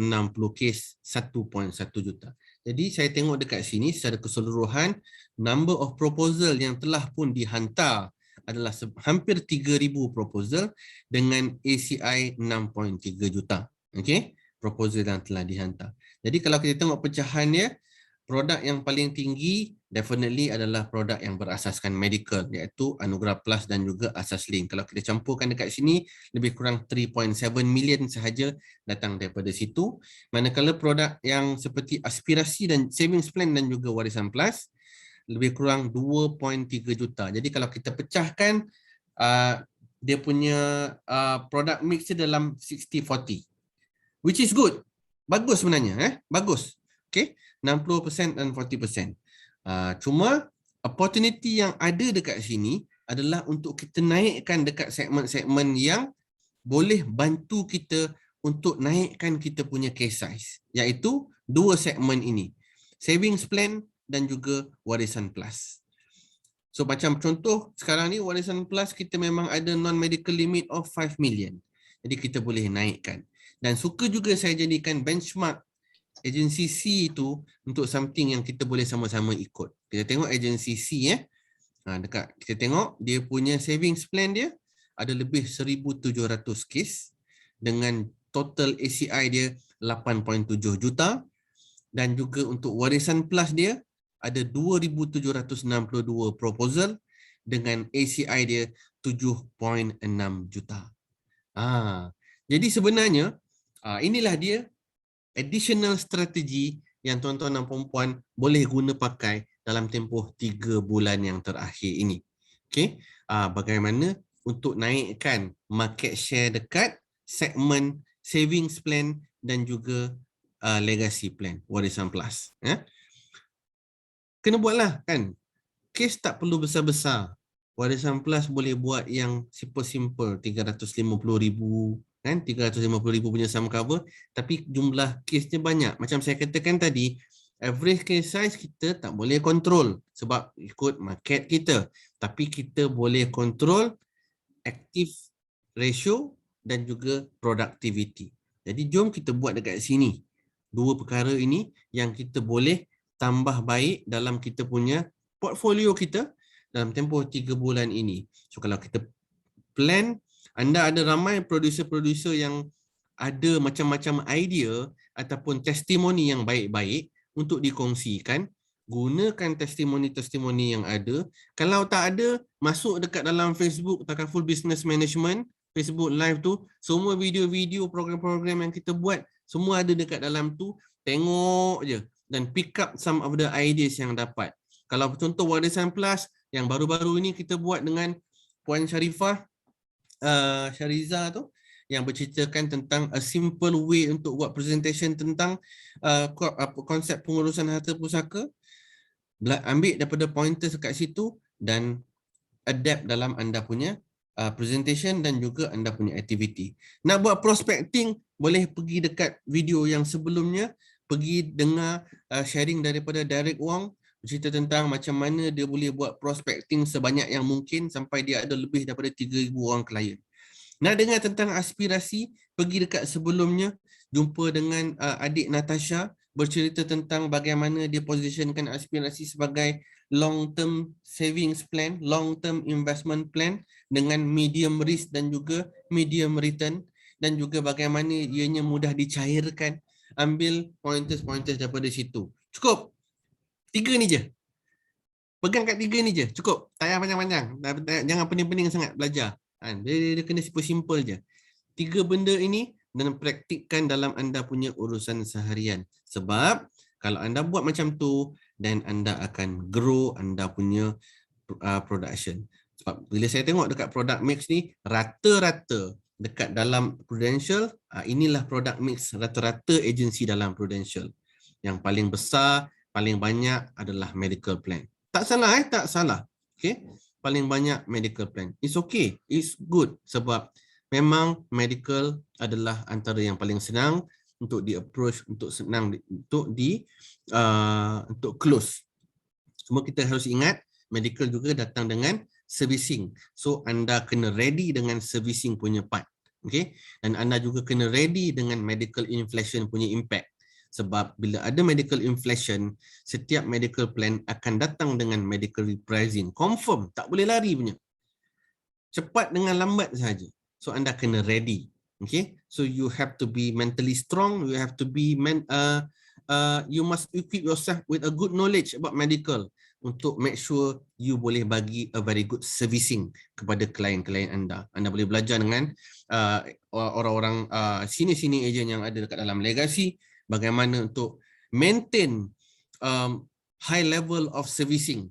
[SPEAKER 2] kes, 1.1 juta. Jadi saya tengok dekat sini secara keseluruhan number of proposal yang telah pun dihantar adalah hampir 3,000 proposal dengan ACI 6.3 juta. Okay, proposal yang telah dihantar. Jadi kalau kita tengok pecahannya, produk yang paling tinggi definitely adalah produk yang berasaskan medical, iaitu Anugerah Plus dan juga Asas Link. Kalau kita campurkan dekat sini, lebih kurang 3.7 million sahaja datang daripada situ. Manakala produk yang seperti Aspirasi dan Savings Plan dan juga Warisan Plus lebih kurang 2.3 juta. Jadi kalau kita pecahkan dia punya product mix dalam 60-40, which is good. Bagus sebenarnya, bagus. Okay, 60% dan 40%. Cuma opportunity yang ada dekat sini adalah untuk kita naikkan dekat segmen-segmen yang boleh bantu kita untuk naikkan kita punya case size, iaitu dua segmen ini, Savings Plan dan juga Warisan Plus. So macam contoh sekarang ni Warisan Plus kita memang ada non-medical limit of 5 million. Jadi kita boleh naikkan. Dan suka juga saya jadikan benchmark agensi C itu untuk something yang kita boleh sama-sama ikut. Kita tengok agensi C dekat kita tengok dia punya savings plan dia ada lebih 1,700 kes dengan total ACI dia 8.7 juta, dan juga untuk Warisan Plus dia ada 2,762 proposal dengan ACI dia 7.6 juta. Jadi sebenarnya inilah dia additional strategi yang tuan-tuan dan puan-puan boleh guna pakai dalam tempoh 3 bulan yang terakhir ini. Okay, bagaimana untuk naikkan market share dekat segmen savings plan dan juga legacy plan, Warisan Plus. Kena buatlah kan. Kes tak perlu besar-besar. Warisan Plus boleh buat yang simple-simple 350,000 kan, 350,000 punya sum cover, tapi jumlah kesnya banyak. Macam saya katakan tadi, average case size kita tak boleh kontrol sebab ikut market kita, tapi kita boleh kontrol active ratio dan juga productivity. Jadi jom kita buat dekat sini. Dua perkara ini yang kita boleh tambah baik dalam kita punya portfolio kita dalam tempoh 3 bulan ini. So kalau kita plan, anda ada ramai producer-producer yang ada macam-macam idea ataupun testimoni yang baik-baik untuk dikongsikan, gunakan testimoni-testimoni yang ada. Kalau tak ada, masuk dekat dalam Facebook Takaful Business Management, Facebook Live tu, semua video-video program-program yang kita buat, semua ada dekat dalam tu. Tengok je dan pick up some of the ideas yang dapat. Kalau contoh Warisan Plus yang baru-baru ini kita buat dengan Puan Sharifah Syariza tu, yang berceritakan tentang a simple way untuk buat presentation tentang konsep pengurusan harta pusaka. Ambil daripada pointers kat situ dan adapt dalam anda punya presentation dan juga anda punya activity. Nak buat prospecting, boleh pergi dekat video yang sebelumnya, pergi dengar sharing daripada Derek Wong, bercerita tentang macam mana dia boleh buat prospecting sebanyak yang mungkin sampai dia ada lebih daripada 3,000 orang klien. Nak dengar tentang aspirasi, pergi dekat sebelumnya, jumpa dengan adik Natasha, bercerita tentang bagaimana dia positionkan aspirasi sebagai long term savings plan, long term investment plan dengan medium risk dan juga medium return, dan juga bagaimana ianya mudah dicairkan. Ambil pointers-pointers daripada situ. Cukup. 3 ni je. Pegang kat 3 ni je. Cukup. Tak payah panjang-panjang. Jangan pening-pening sangat belajar. Dia kena simple je. 3 benda ini dan praktikkan dalam anda punya urusan seharian. Sebab kalau anda buat macam tu, dan anda akan grow anda punya production. Sebab bila saya tengok dekat product mix ni, rata-rata dekat dalam Prudential, inilah product mix rata-rata agensi dalam Prudential. Yang paling besar, paling banyak adalah medical plan. Tak salah tak salah. Okay? Paling banyak medical plan. It's okay. It's good. Sebab memang medical adalah antara yang paling senang untuk di-approach, untuk senang untuk untuk close. Cuma kita harus ingat, medical juga datang dengan servicing. So anda kena ready dengan servicing punya part. Okay? Dan anda juga kena ready dengan medical inflation punya impact. Sebab bila ada medical inflation, setiap medical plan akan datang dengan medical repricing. Confirm, tak boleh lari punya. Cepat dengan lambat sahaja. So anda kena ready. Okay? So you have to be mentally strong, you have to be you must equip yourself with a good knowledge about medical untuk make sure you boleh bagi a very good servicing kepada klien-klien anda. Anda boleh belajar dengan orang-orang senior agent yang ada dekat dalam legacy, bagaimana untuk maintain high level of servicing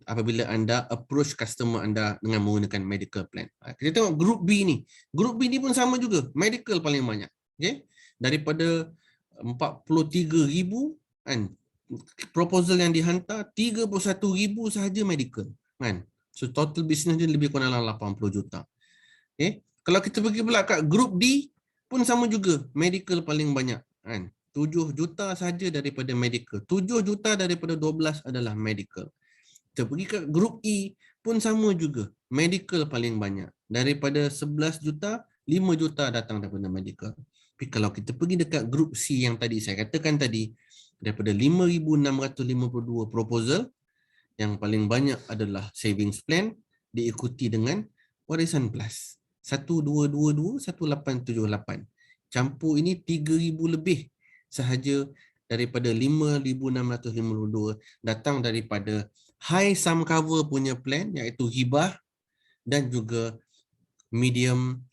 [SPEAKER 2] apabila anda approach customer anda dengan menggunakan medical plan. Kita tengok group B ni. Group B ni pun sama juga. Medical paling banyak. Okay? Daripada 43,000 kan, proposal yang dihantar, 31,000 sahaja medical. Kan? So total business dia lebih kurang dalam 80 juta. Okay? Kalau kita pergi pula kat group D pun sama juga. Medical paling banyak. Kan? 7 juta sahaja daripada medical. 7 juta daripada 12 adalah medical. Kita pergi ke grup E pun sama juga. Medical paling banyak. Daripada 11 juta, 5 juta datang daripada medical. Tapi kalau kita pergi dekat grup C yang tadi saya katakan tadi, daripada 5,652 proposal, yang paling banyak adalah savings plan, diikuti dengan Warisan Plus. 1222, 1878. Campur ini 3,000 lebih sahaja daripada 5,652 datang daripada high sum cover punya plan, iaitu hibah, dan juga medium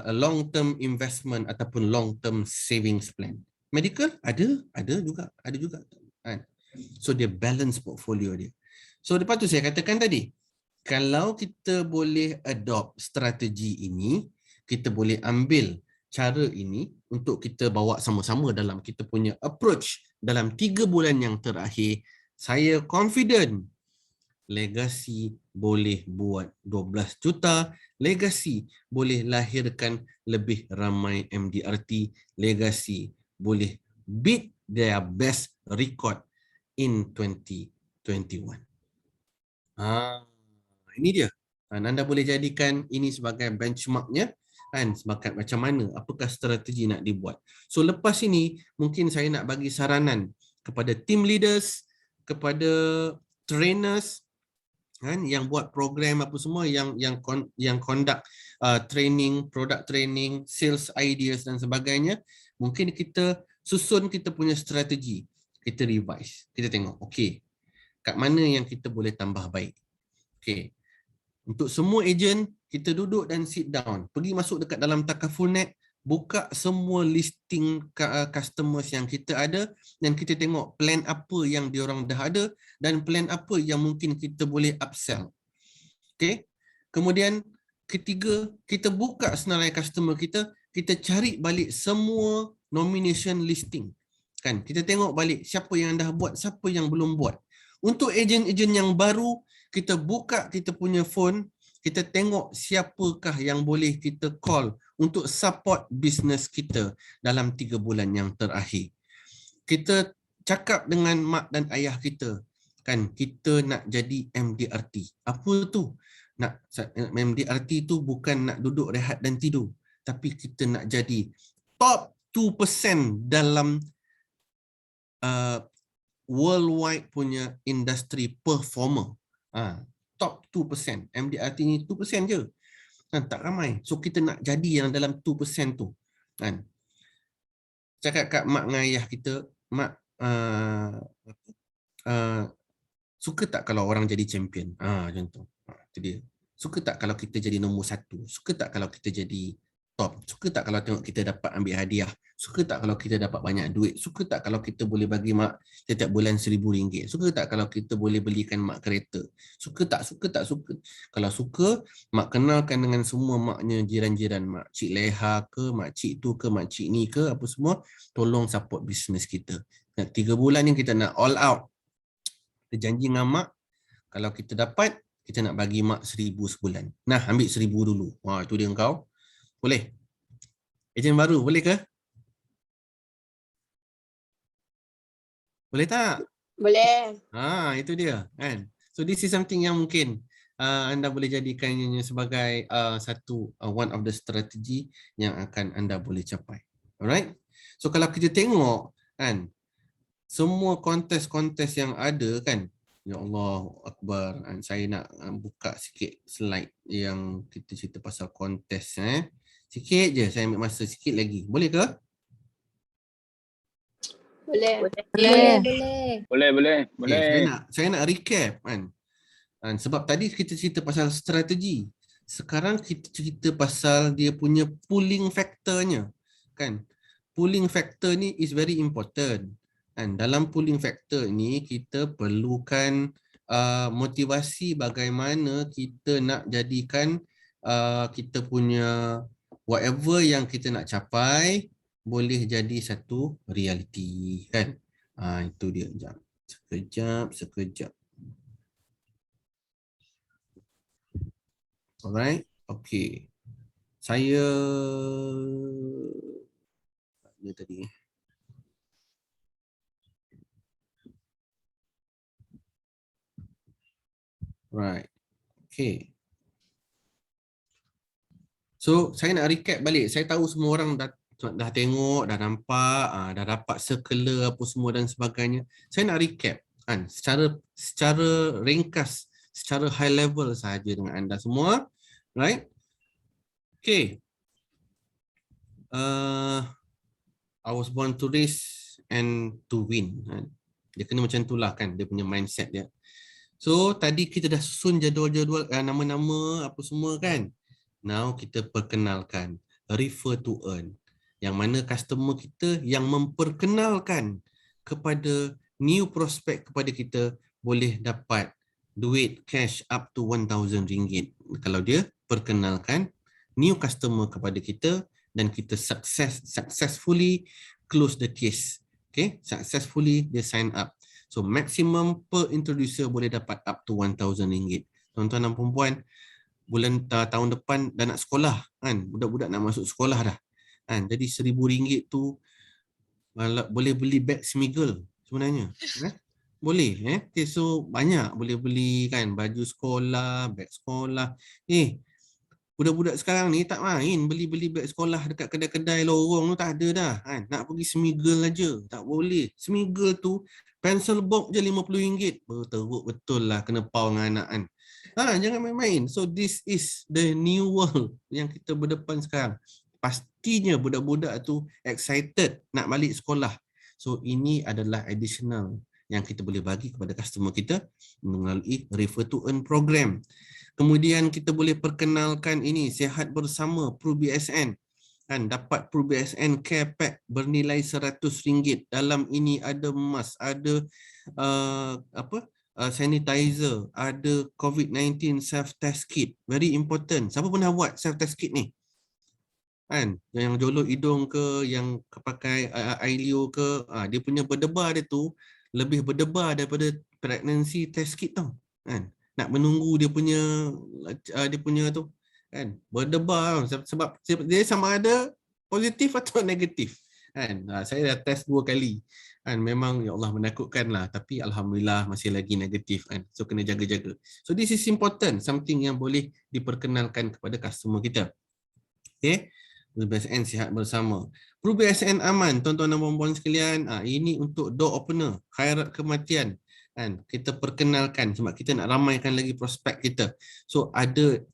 [SPEAKER 2] long term investment ataupun long term savings plan. Medical ada juga. So dia balance portfolio dia. So lepas tu saya katakan tadi, kalau kita boleh adopt strategi ini, kita boleh ambil cara ini untuk kita bawa sama-sama dalam kita punya approach dalam 3 bulan yang terakhir, saya confident legacy boleh buat 12 juta. Legacy boleh lahirkan lebih ramai MDRT. Legacy boleh beat their best record in 2021. Ini dia. Anda boleh jadikan ini sebagai benchmarknya, kan, sebagai macam mana, apakah strategi nak dibuat. So lepas ini mungkin saya nak bagi saranan kepada team leaders, kepada trainers, kan, yang buat program apa semua, yang conduct training, product training, sales ideas dan sebagainya. Mungkin kita susun kita punya strategi, kita revise, kita tengok okey, kat mana yang kita boleh tambah baik. Okey, untuk semua ejen, kita duduk dan sit down, pergi masuk dekat dalam Takafulnet, buka semua listing customers yang kita ada dan kita tengok plan apa yang diorang dah ada dan plan apa yang mungkin kita boleh upsell. Okey. Kemudian ketiga, kita buka senarai customer kita, kita cari balik semua nomination listing. Kan, kita tengok balik siapa yang dah buat, siapa yang belum buat. Untuk ejen-ejen yang baru, kita buka kita punya phone, kita tengok siapakah yang boleh kita call untuk support bisnes kita dalam 3 bulan yang terakhir. Kita cakap dengan mak dan ayah kita, kan, kita nak jadi MDRT. Apa tu? Nak MDRT tu bukan nak duduk rehat dan tidur, tapi kita nak jadi top 2% dalam worldwide punya industri performer. Top 2%. MDRT ni 2% je. Kan, tak ramai. So kita nak jadi yang dalam 2% tu. Kan. Cakap kat mak dengan ayah kita, mak suka tak kalau orang jadi champion? Contoh. Itu dia. Suka tak kalau kita jadi nombor 1? Suka tak kalau kita jadi top? Suka tak kalau tengok kita dapat ambil hadiah? Suka tak kalau kita dapat banyak duit? Suka tak kalau kita boleh bagi mak setiap bulan RM1,000? Suka tak kalau kita boleh belikan mak kereta? Suka tak? Suka tak? Suka. Kalau suka, mak kenalkan dengan semua maknya jiran-jiran, mak cik Leha ke, mak cik tu ke, mak cik ni ke, apa semua, tolong support bisnes kita. 3 bulan ni kita nak all out. Kita janji dengan mak, kalau kita dapat, kita nak bagi mak 1,000 sebulan. Nah, ambil 1,000 dulu. Itu dia engkau. Boleh? Ejen baru, boleh ke? Boleh tak?
[SPEAKER 5] Boleh.
[SPEAKER 2] Itu dia, kan. So this is something yang mungkin anda boleh jadikannya sebagai one of the strategy yang akan anda boleh capai. Alright? So kalau kita tengok, kan, semua kontes-kontes yang ada, kan, ya Allah Akbar, kan, saya nak buka sikit slide yang kita cerita pasal kontes. Sikit je, saya ambil masa sikit lagi. Boleh ke?
[SPEAKER 5] Boleh.
[SPEAKER 3] Boleh.
[SPEAKER 2] Saya nak recap, kan. Sebab tadi kita cerita pasal strategi. Sekarang kita cerita pasal dia punya pulling factornya, kan. Pulling factor ni is very important. Dan dalam pulling factor ni kita perlukan motivasi bagaimana kita nak jadikan kita punya whatever yang kita nak capai boleh jadi satu realiti, kan. Itu dia. Sekejap. Alright. Okay. Saya tadi. Right. Okay. So, saya nak recap balik. Saya tahu semua orang dah tengok, dah nampak, dah dapat circular apa semua dan sebagainya. Saya nak recap, kan, secara ringkas, secara high level sahaja dengan anda semua. Right? Okay. I was born to race and to win. Dia kena macam itulah, kan, dia punya mindset dia. So, tadi kita dah susun jadual-jadual, nama-nama apa semua, kan. Now kita perkenalkan, refer to earn. Yang mana customer kita yang memperkenalkan kepada new prospect kepada kita boleh dapat duit cash up to RM1,000 kalau dia perkenalkan new customer kepada kita dan kita successfully close the case. Okay, successfully dia sign up. So maximum per introducer boleh dapat up to RM1,000. tuan-tuan dan puan-puan, tahun depan dah nak sekolah kan, budak-budak nak masuk sekolah dah kan. Jadi RM1,000 tu boleh beli beg Smiggle sebenarnya. Boleh okay, so banyak boleh beli kan, baju sekolah, beg sekolah. Budak-budak sekarang ni tak main beli-beli beg sekolah dekat kedai-kedai lorong tu, tak ada dah kan. Nak pergi Smiggle aja tak boleh. Smiggle tu pencil box je RM50. Teruk betul lah kena pau dengan anak kan. Jangan main-main. So this is the new world yang kita berdepan sekarang. Pastinya budak-budak tu excited nak balik sekolah. So ini adalah additional yang kita boleh bagi kepada customer kita melalui refer to earn program. Kemudian kita boleh perkenalkan ini Sihat Bersama PRUBSN. Kan, dapat PRUBSN Care Pack bernilai RM100. Dalam ini ada mask, ada sanitizer, ada COVID-19 self-test kit. Very important. Siapa pernah buat self-test kit ni? Kan, yang jolok hidung ke, yang pakai Ailio ke, dia punya berdebar dia tu lebih berdebar daripada pregnancy test kit tau. Kan? Nak menunggu dia punya tu kan berdebar sebab dia sama ada positif atau negatif kan. Saya dah test 2 kali kan, memang ya Allah menakutkanlah, tapi alhamdulillah masih lagi negatif kan. So kena jaga-jaga. So this is important, something yang boleh diperkenalkan kepada customer kita. Okay, PRUBSN Sihat Bersama. PRUBSN Aman, tuan-tuan dan puan-puan sekalian, ini untuk door opener, khairat kematian kan. Kita perkenalkan sebab kita nak ramaikan lagi prospek kita. So ada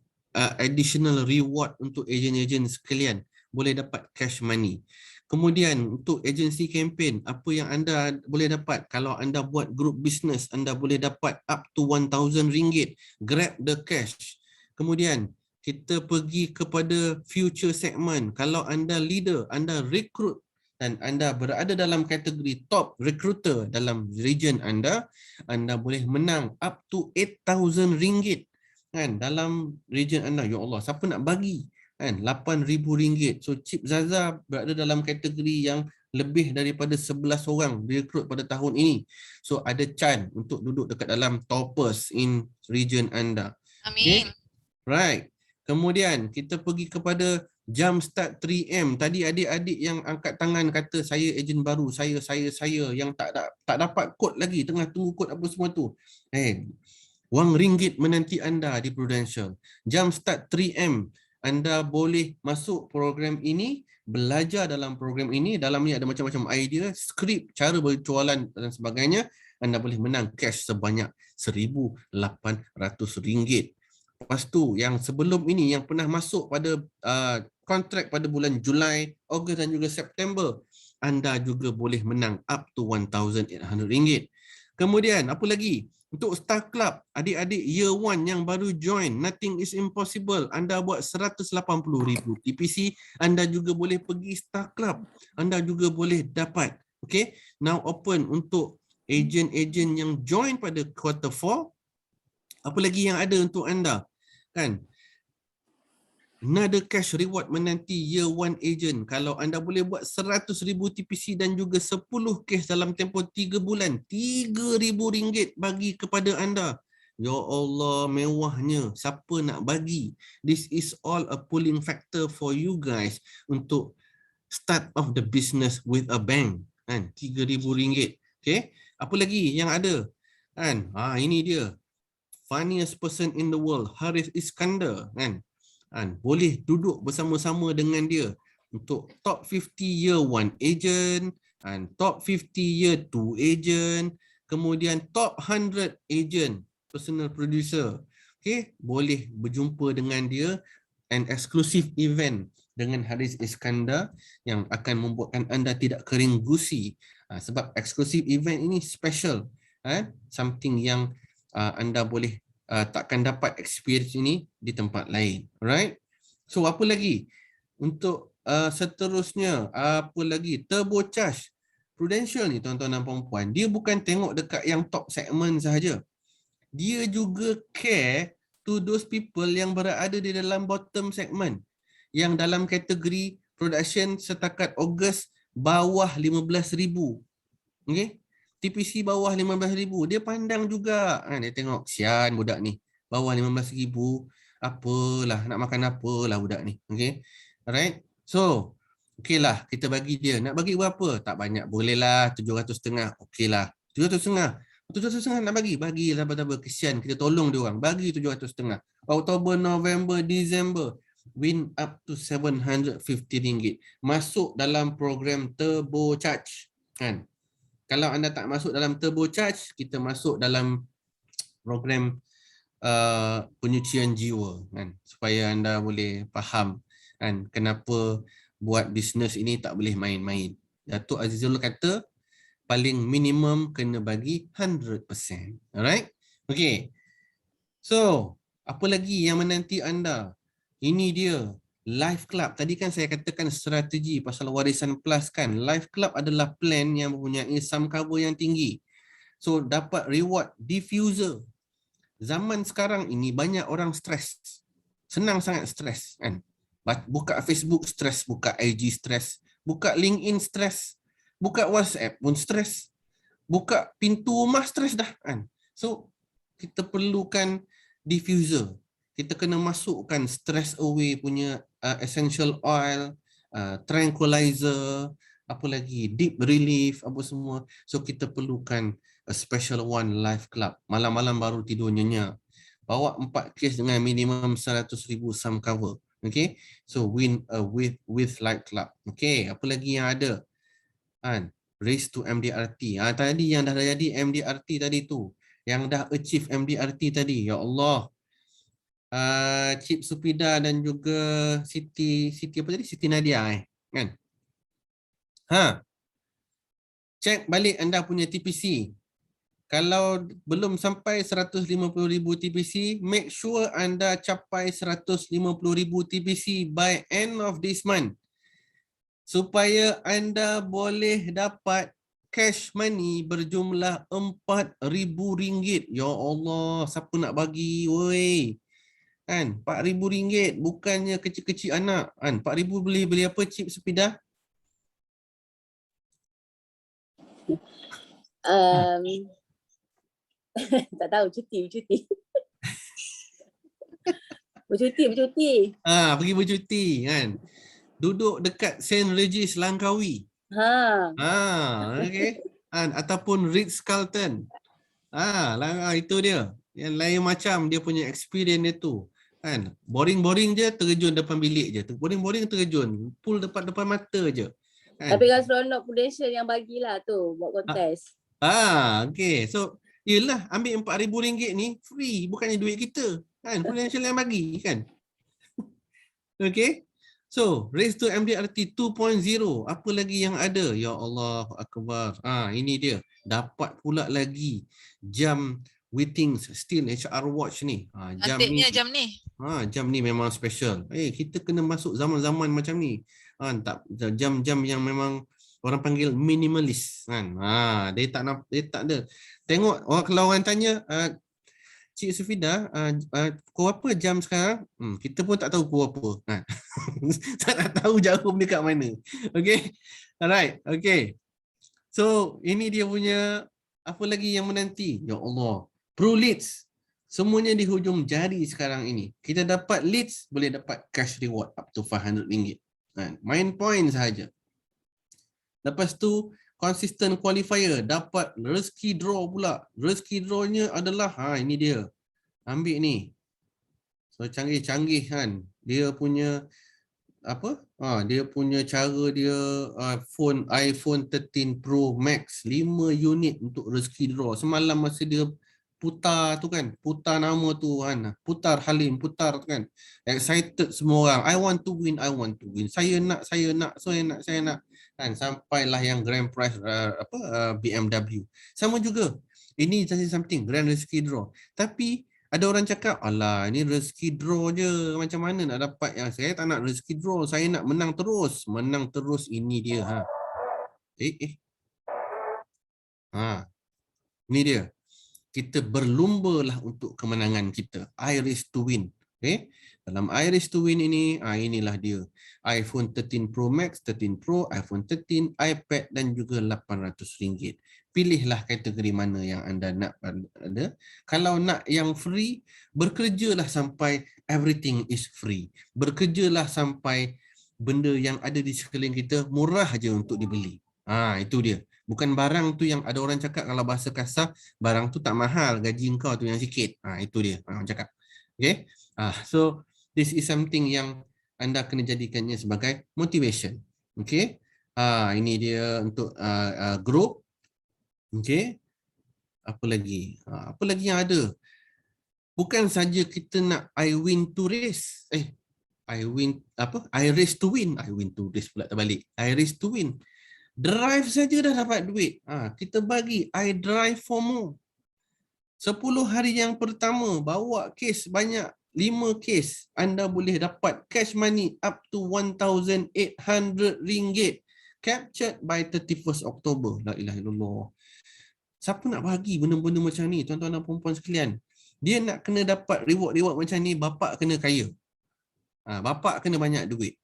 [SPEAKER 2] additional reward untuk ejen-ejen sekalian, boleh dapat cash money. Kemudian untuk agency campaign, apa yang anda boleh dapat? Kalau anda buat group business, anda boleh dapat up to RM1,000. Grab the cash. Kemudian kita pergi kepada future segment. Kalau anda leader, anda recruit dan anda berada dalam kategori top recruiter dalam region anda, anda boleh menang up to RM8,000 kan dalam region anda. Ya Allah, siapa nak bagi kan RM8,000. So Cip Zaza berada dalam kategori yang lebih daripada 11 orang direkrut pada tahun ini. So ada chance untuk duduk dekat dalam toppers in region anda.
[SPEAKER 4] Amin.
[SPEAKER 2] Okay? Right. Kemudian kita pergi kepada Jumpstart 3M. Tadi adik-adik yang angkat tangan kata saya ejen baru, saya yang tak dapat kod lagi, tengah tunggu kod apa semua tu. RM1 menanti anda di Prudential. Jumpstart 3M. Anda boleh masuk program ini, belajar dalam program ini. Dalam ni ada macam-macam idea, skrip, cara berjualan dan sebagainya. Anda boleh menang cash sebanyak RM1,800. Lepas tu yang sebelum ini yang pernah masuk pada kontrak pada bulan Julai, Ogos dan juga September, anda juga boleh menang up to RM1,800. Kemudian apa lagi? Untuk Star Club, adik-adik year 1 yang baru join, nothing is impossible. Anda buat RM180,000 TPC, anda juga boleh pergi Star Club. Anda juga boleh dapat. Okay, now open untuk ejen-ejen yang join pada quarter 4. Apa lagi yang ada untuk anda? Kan? Another cash reward menanti year 1 agent. Kalau anda boleh buat RM100,000 TPC dan juga 10 kes dalam tempoh 3 bulan, RM3,000 bagi kepada anda. Ya Allah, mewahnya. Siapa nak bagi? This is all a pulling factor for you guys untuk start off the business with a bang. Kan? RM3,000. Okay? Apa lagi yang ada? Kan? Ini dia. Funniest person in the world, Harith Iskandar kan. Boleh duduk bersama-sama dengan dia untuk top 50 year 1 agent, top 50 year 2 agent, kemudian top 100 agent, personal producer. Okay, boleh berjumpa dengan dia, an exclusive event dengan Harith Iskandar yang akan membuatkan anda tidak kering gusi. Sebab exclusive event ini special, something yang anda boleh takkan dapat experience ini di tempat lain. Alright. So apa lagi? Untuk seterusnya, apa lagi? Turbo charge. Prudential ni tuan-tuan dan puan-puan, dia bukan tengok dekat yang top segment sahaja. Dia juga care to those people yang berada di dalam bottom segment. Yang dalam kategori production setakat Ogos bawah 15,000. Okay? TPC bawah 15,000, dia pandang juga. Dia tengok, sian budak ni. bawah 15,000, apalah, nak makan apalah budak ni. Okay. Alright. So, okey lah, kita bagi dia. Nak bagi berapa? Tak banyak. Boleh lah, 750. Okey lah. 750. 750 nak bagi. Bagilah apa-apa. Kesian, kita tolong dia orang. Bagi 750. Oktober, November, Disember. Win up to RM750. Masuk dalam program Turbo Charge. Kan? Kalau anda tak masuk dalam Turbo Charge, kita masuk dalam program penyucian jiwa. Kan? Supaya anda boleh faham kan, kenapa buat bisnes ini tak boleh main-main. Datuk Azizul kata, paling minimum kena bagi 100%. Alright? Okay. So, apa lagi yang menanti anda? Ini dia, Life Club. Tadi kan saya katakan strategi pasal warisan plus kan. Life Club adalah plan yang mempunyai sum cover yang tinggi. So, dapat reward diffuser. Zaman sekarang ini banyak orang stres. Senang sangat stres kan. Buka Facebook stres, buka IG stres, buka LinkedIn stres, buka WhatsApp pun stres, buka pintu rumah stres dah kan. So kita perlukan diffuser. Kita kena masukkan stress away punya essential oil, tranquilizer, apa lagi, deep relief, apa semua. So kita perlukan a special one Life Club. Malam-malam baru tidur nyenyak. Bawa 4 kes dengan minimum 100,000 sum cover. Okay, so win with Life Club. Okay, apa lagi yang ada? Kan, race to MDRT. Tadi yang dah jadi MDRT tadi tu, yang dah achieve MDRT tadi, ya Allah. Cip Supida dan juga Siti apa tadi? Siti Nadia kan? Cek balik anda punya TPC. Kalau belum sampai 150,000 TPC, make sure anda capai 150,000 TPC by end of this month. Supaya anda boleh dapat cash money berjumlah RM4,000. Ya Allah, siapa nak bagi woi? Kan, RM4,000 bukannya kecil-kecil anak. Kan, RM4,000 boleh beli apa, Cip Sepida?
[SPEAKER 5] Tak tahu, cuti. Bercuti.
[SPEAKER 2] Pergi bercuti kan. Duduk dekat St. Regis Langkawi. Okay. Ataupun Ritz-Carlton. Itu dia. Yang lain macam dia punya experience dia tu. Kan. Boring-boring je terjun depan bilik je. Boring-boring terjun. Pool depan mata je. Kan?
[SPEAKER 5] Tapi kan seronok Prudential yang bagilah tu buat kontes.
[SPEAKER 2] Okay. So, yelah, ambil RM4,000 ni free, bukannya duit kita. Kan? Prudential yang bagi kan. Okay. So, race to MDRT 2.0. Apa lagi yang ada? Ya Allah Akbar. Ini dia. Dapat pula lagi jam Withings Steel HR Watch ni.
[SPEAKER 4] Cantiknya jam ni.
[SPEAKER 2] Jam ni memang special. Kita kena masuk zaman-zaman macam ni. Jam-jam yang memang orang panggil minimalis kan. Dia tak ada. Tengok kalau orang tanya Cik Sufida, pukul apa jam sekarang? Kita pun tak tahu pukul apa. Tak nak tahu jarum dekat mana. Okay. Alright. Okay. So ini dia punya apa lagi yang menanti. Ya Allah. Pro leads. Semuanya di hujung jari sekarang ini. Kita dapat leads, boleh dapat cash reward up to RM500. Main point sahaja. Lepas tu consistent qualifier, dapat rezeki draw pula. Rezeki drawnya adalah ini dia. Ambil ni. So canggih-canggih kan. Dia punya apa? Dia punya cara dia phone iPhone 13 Pro Max 5 unit untuk rezeki draw. Semalam masa dia putar tu kan, putar nama tu kan, putar Halim, putar tu kan. Excited semua orang. I want to win. Saya nak. Kan sampailah yang grand prize BMW. Sama juga. Ini jadi something grand rezeki draw. Tapi ada orang cakap, alah ini rezeki draw je. Macam mana nak dapat yang saya tak nak rezeki draw. Saya nak menang terus. Menang terus ini dia. Ini dia. Kita berlumba lah untuk kemenangan kita. I race to win. Okay. Dalam iRace to Win ini, inilah dia. iPhone 13 Pro Max, 13 Pro, iPhone 13, iPad dan juga RM800. Pilihlah kategori mana yang anda nak ada. Kalau nak yang free, bekerjalah sampai everything is free. Bekerjalah sampai benda yang ada di sekeliling kita murah aja untuk dibeli. Itu dia. Bukan barang tu yang ada orang cakap, kalau bahasa kasar, barang tu tak mahal, gaji kau tu yang sikit. Itu dia orang cakap. Okay. So this is something yang anda kena jadikannya sebagai motivation. Okay. Ini dia untuk group. Okay. Apa lagi? Apa lagi yang ada? Bukan saja kita nak I win to race. I race to win. I win to race pula terbalik. I race to win. Drive saja dah dapat duit. Kita bagi I drive for more. 10 hari yang pertama bawa kes banyak, 5 kes, anda boleh dapat cash money up to RM1,800 captured by 31st October. La ilaha illallah. Siapa nak bagi benda-benda macam ni, tuan-tuan dan puan-puan sekalian? Dia nak kena dapat reward-reward macam ni, bapak kena kaya. Bapak kena banyak duit.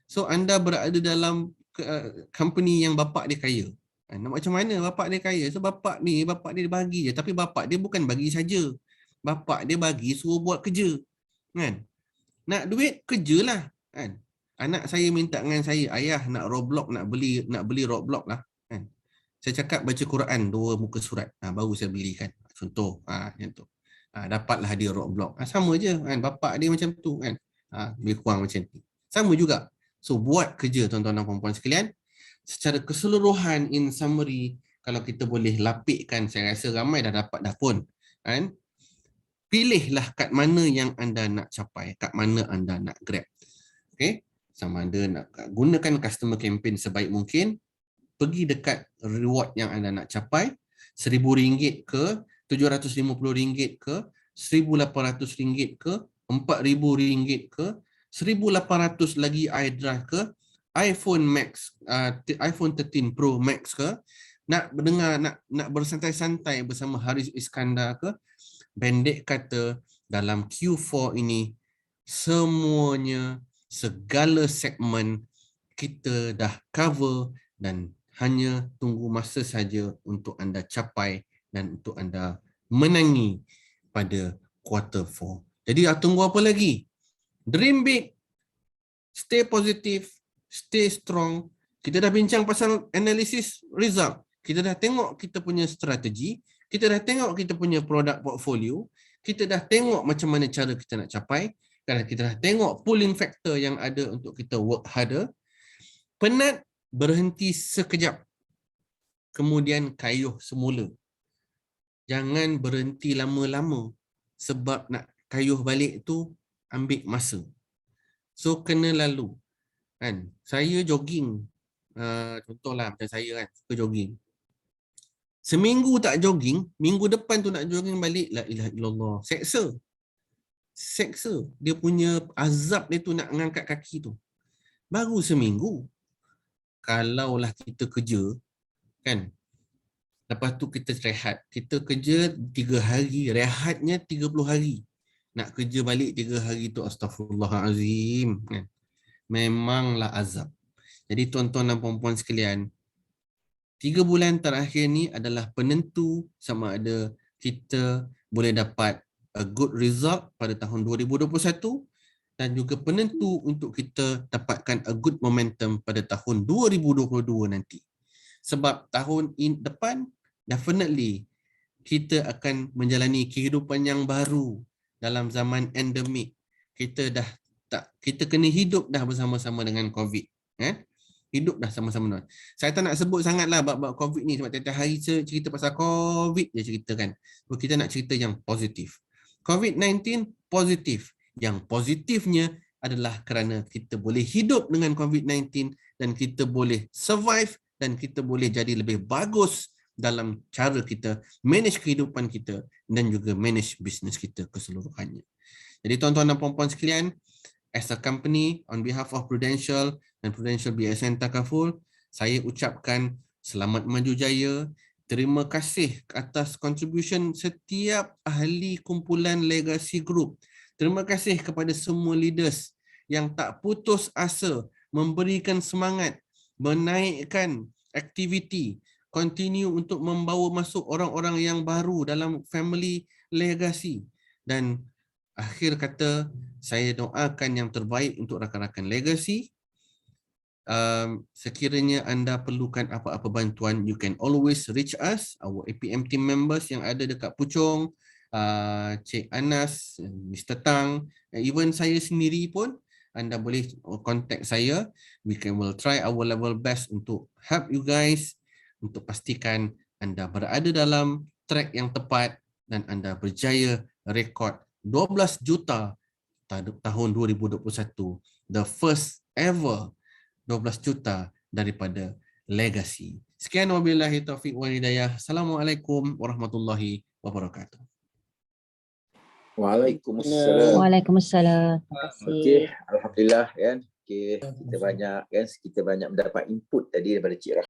[SPEAKER 2] So anda berada dalam company yang bapak dia kaya. Nak macam mana bapak dia kaya? So bapak dia bagi je. Tapi bapak dia bukan bagi saja. Bapak dia bagi suruh buat kerja. Kan? Nak duit, kerjalah. Kan? Anak saya minta dengan saya, ayah nak Roblox, nak beli Roblox lah. Kan? Saya cakap baca Quran 2 muka surat. Baru saya belikan. Contoh. Macam tu. Dapatlah dia Roblox. Sama je. Kan? Bapak dia macam tu. Kan? Lebih kurang macam tu. Sama juga. So buat kerja tuan-tuan dan puan-puan sekalian. Secara keseluruhan, in summary, kalau kita boleh lapikkan, saya rasa ramai dah dapat dah pun. Kan? Pilihlah kat mana yang anda nak capai, kat mana anda nak grab. Okay? Sama ada nak gunakan customer campaign sebaik mungkin, pergi dekat reward yang anda nak capai, RM1,000 ke, RM750 ke, RM1,800 ke, RM4,000 ke, RM1,800 lagi iDrive ke, iPhone Max, iPhone 13 Pro Max ke, nak mendengar, nak bersantai-santai bersama Haris Iskandar ke, pendek kata, dalam Q4 ini semuanya, segala segmen kita dah cover dan hanya tunggu masa saja untuk anda capai dan untuk anda menangi pada quarter 4. Jadi tunggu apa lagi? Dream big, stay positive, stay strong. Kita dah bincang pasal analisis result. Kita dah tengok kita punya strategi. Kita dah tengok kita punya product portfolio. Kita dah tengok macam mana cara kita nak capai. Dan kita dah tengok pulling factor yang ada untuk kita work harder. Penat, berhenti sekejap. Kemudian kayuh semula. Jangan berhenti lama-lama. Sebab nak kayuh balik tu ambil masa. So kena lalu. Kan? Saya jogging. Contohlah macam saya kan, suka jogging. Seminggu tak jogging, minggu depan tu nak jogging balik, la ilaha illallah. Seksa. Dia punya azab dia tu nak ngangkat kaki tu. Baru seminggu. Kalaulah kita kerja, kan? Lepas tu kita rehat. Kita kerja 3 hari, rehatnya 30 hari. Nak kerja balik 3 hari tu, astaghfirullahalazim. Kan? Memanglah azab. Jadi tuan-tuan dan puan-puan sekalian, 3 bulan terakhir ni adalah penentu sama ada kita boleh dapat a good result pada tahun 2021 dan juga penentu untuk kita dapatkan a good momentum pada tahun 2022 nanti. Sebab tahun depan definitely kita akan menjalani kehidupan yang baru dalam zaman endemik. Kita kena hidup dah bersama-sama dengan COVID. Hidup dah sama-sama. Saya tak nak sebut sangatlah bab COVID ni sebab tiap-tiap hari cerita pasal COVID je ceritakan. So, kita nak cerita yang positif. COVID-19 positif. Yang positifnya adalah kerana kita boleh hidup dengan COVID-19 dan kita boleh survive dan kita boleh jadi lebih bagus dalam cara kita manage kehidupan kita dan juga manage bisnes kita keseluruhannya. Jadi tuan-tuan dan puan-puan sekalian, as a company, on behalf of Prudential dan Prudential BSN Takaful, saya ucapkan selamat maju jaya. Terima kasih atas contribution setiap ahli kumpulan Legacy Group. Terima kasih kepada semua leaders yang tak putus asa memberikan semangat, menaikkan aktiviti, continue untuk membawa masuk orang-orang yang baru dalam family legacy. Dan akhir kata, saya doakan yang terbaik untuk rakan-rakan legacy. Sekiranya anda perlukan apa-apa bantuan, you can always reach us, our APM team members yang ada dekat Puchong, Cik Anas, Mr. Tang, even saya sendiri pun, anda boleh contact saya. Will try our level best untuk help you guys, untuk pastikan anda berada dalam track yang tepat dan anda berjaya rekod 12 juta tahun 2021, the first ever 12 juta daripada legacy. Sekian, wabillahi taufiq wal hidayah. Assalamualaikum warahmatullahi wabarakatuh.
[SPEAKER 1] Waalaikumsalam.
[SPEAKER 5] Waalaikumsalam. Terima kasih.
[SPEAKER 1] Okey, alhamdulillah kan. Okey, kita banyak mendapat input tadi daripada Cik Rahman.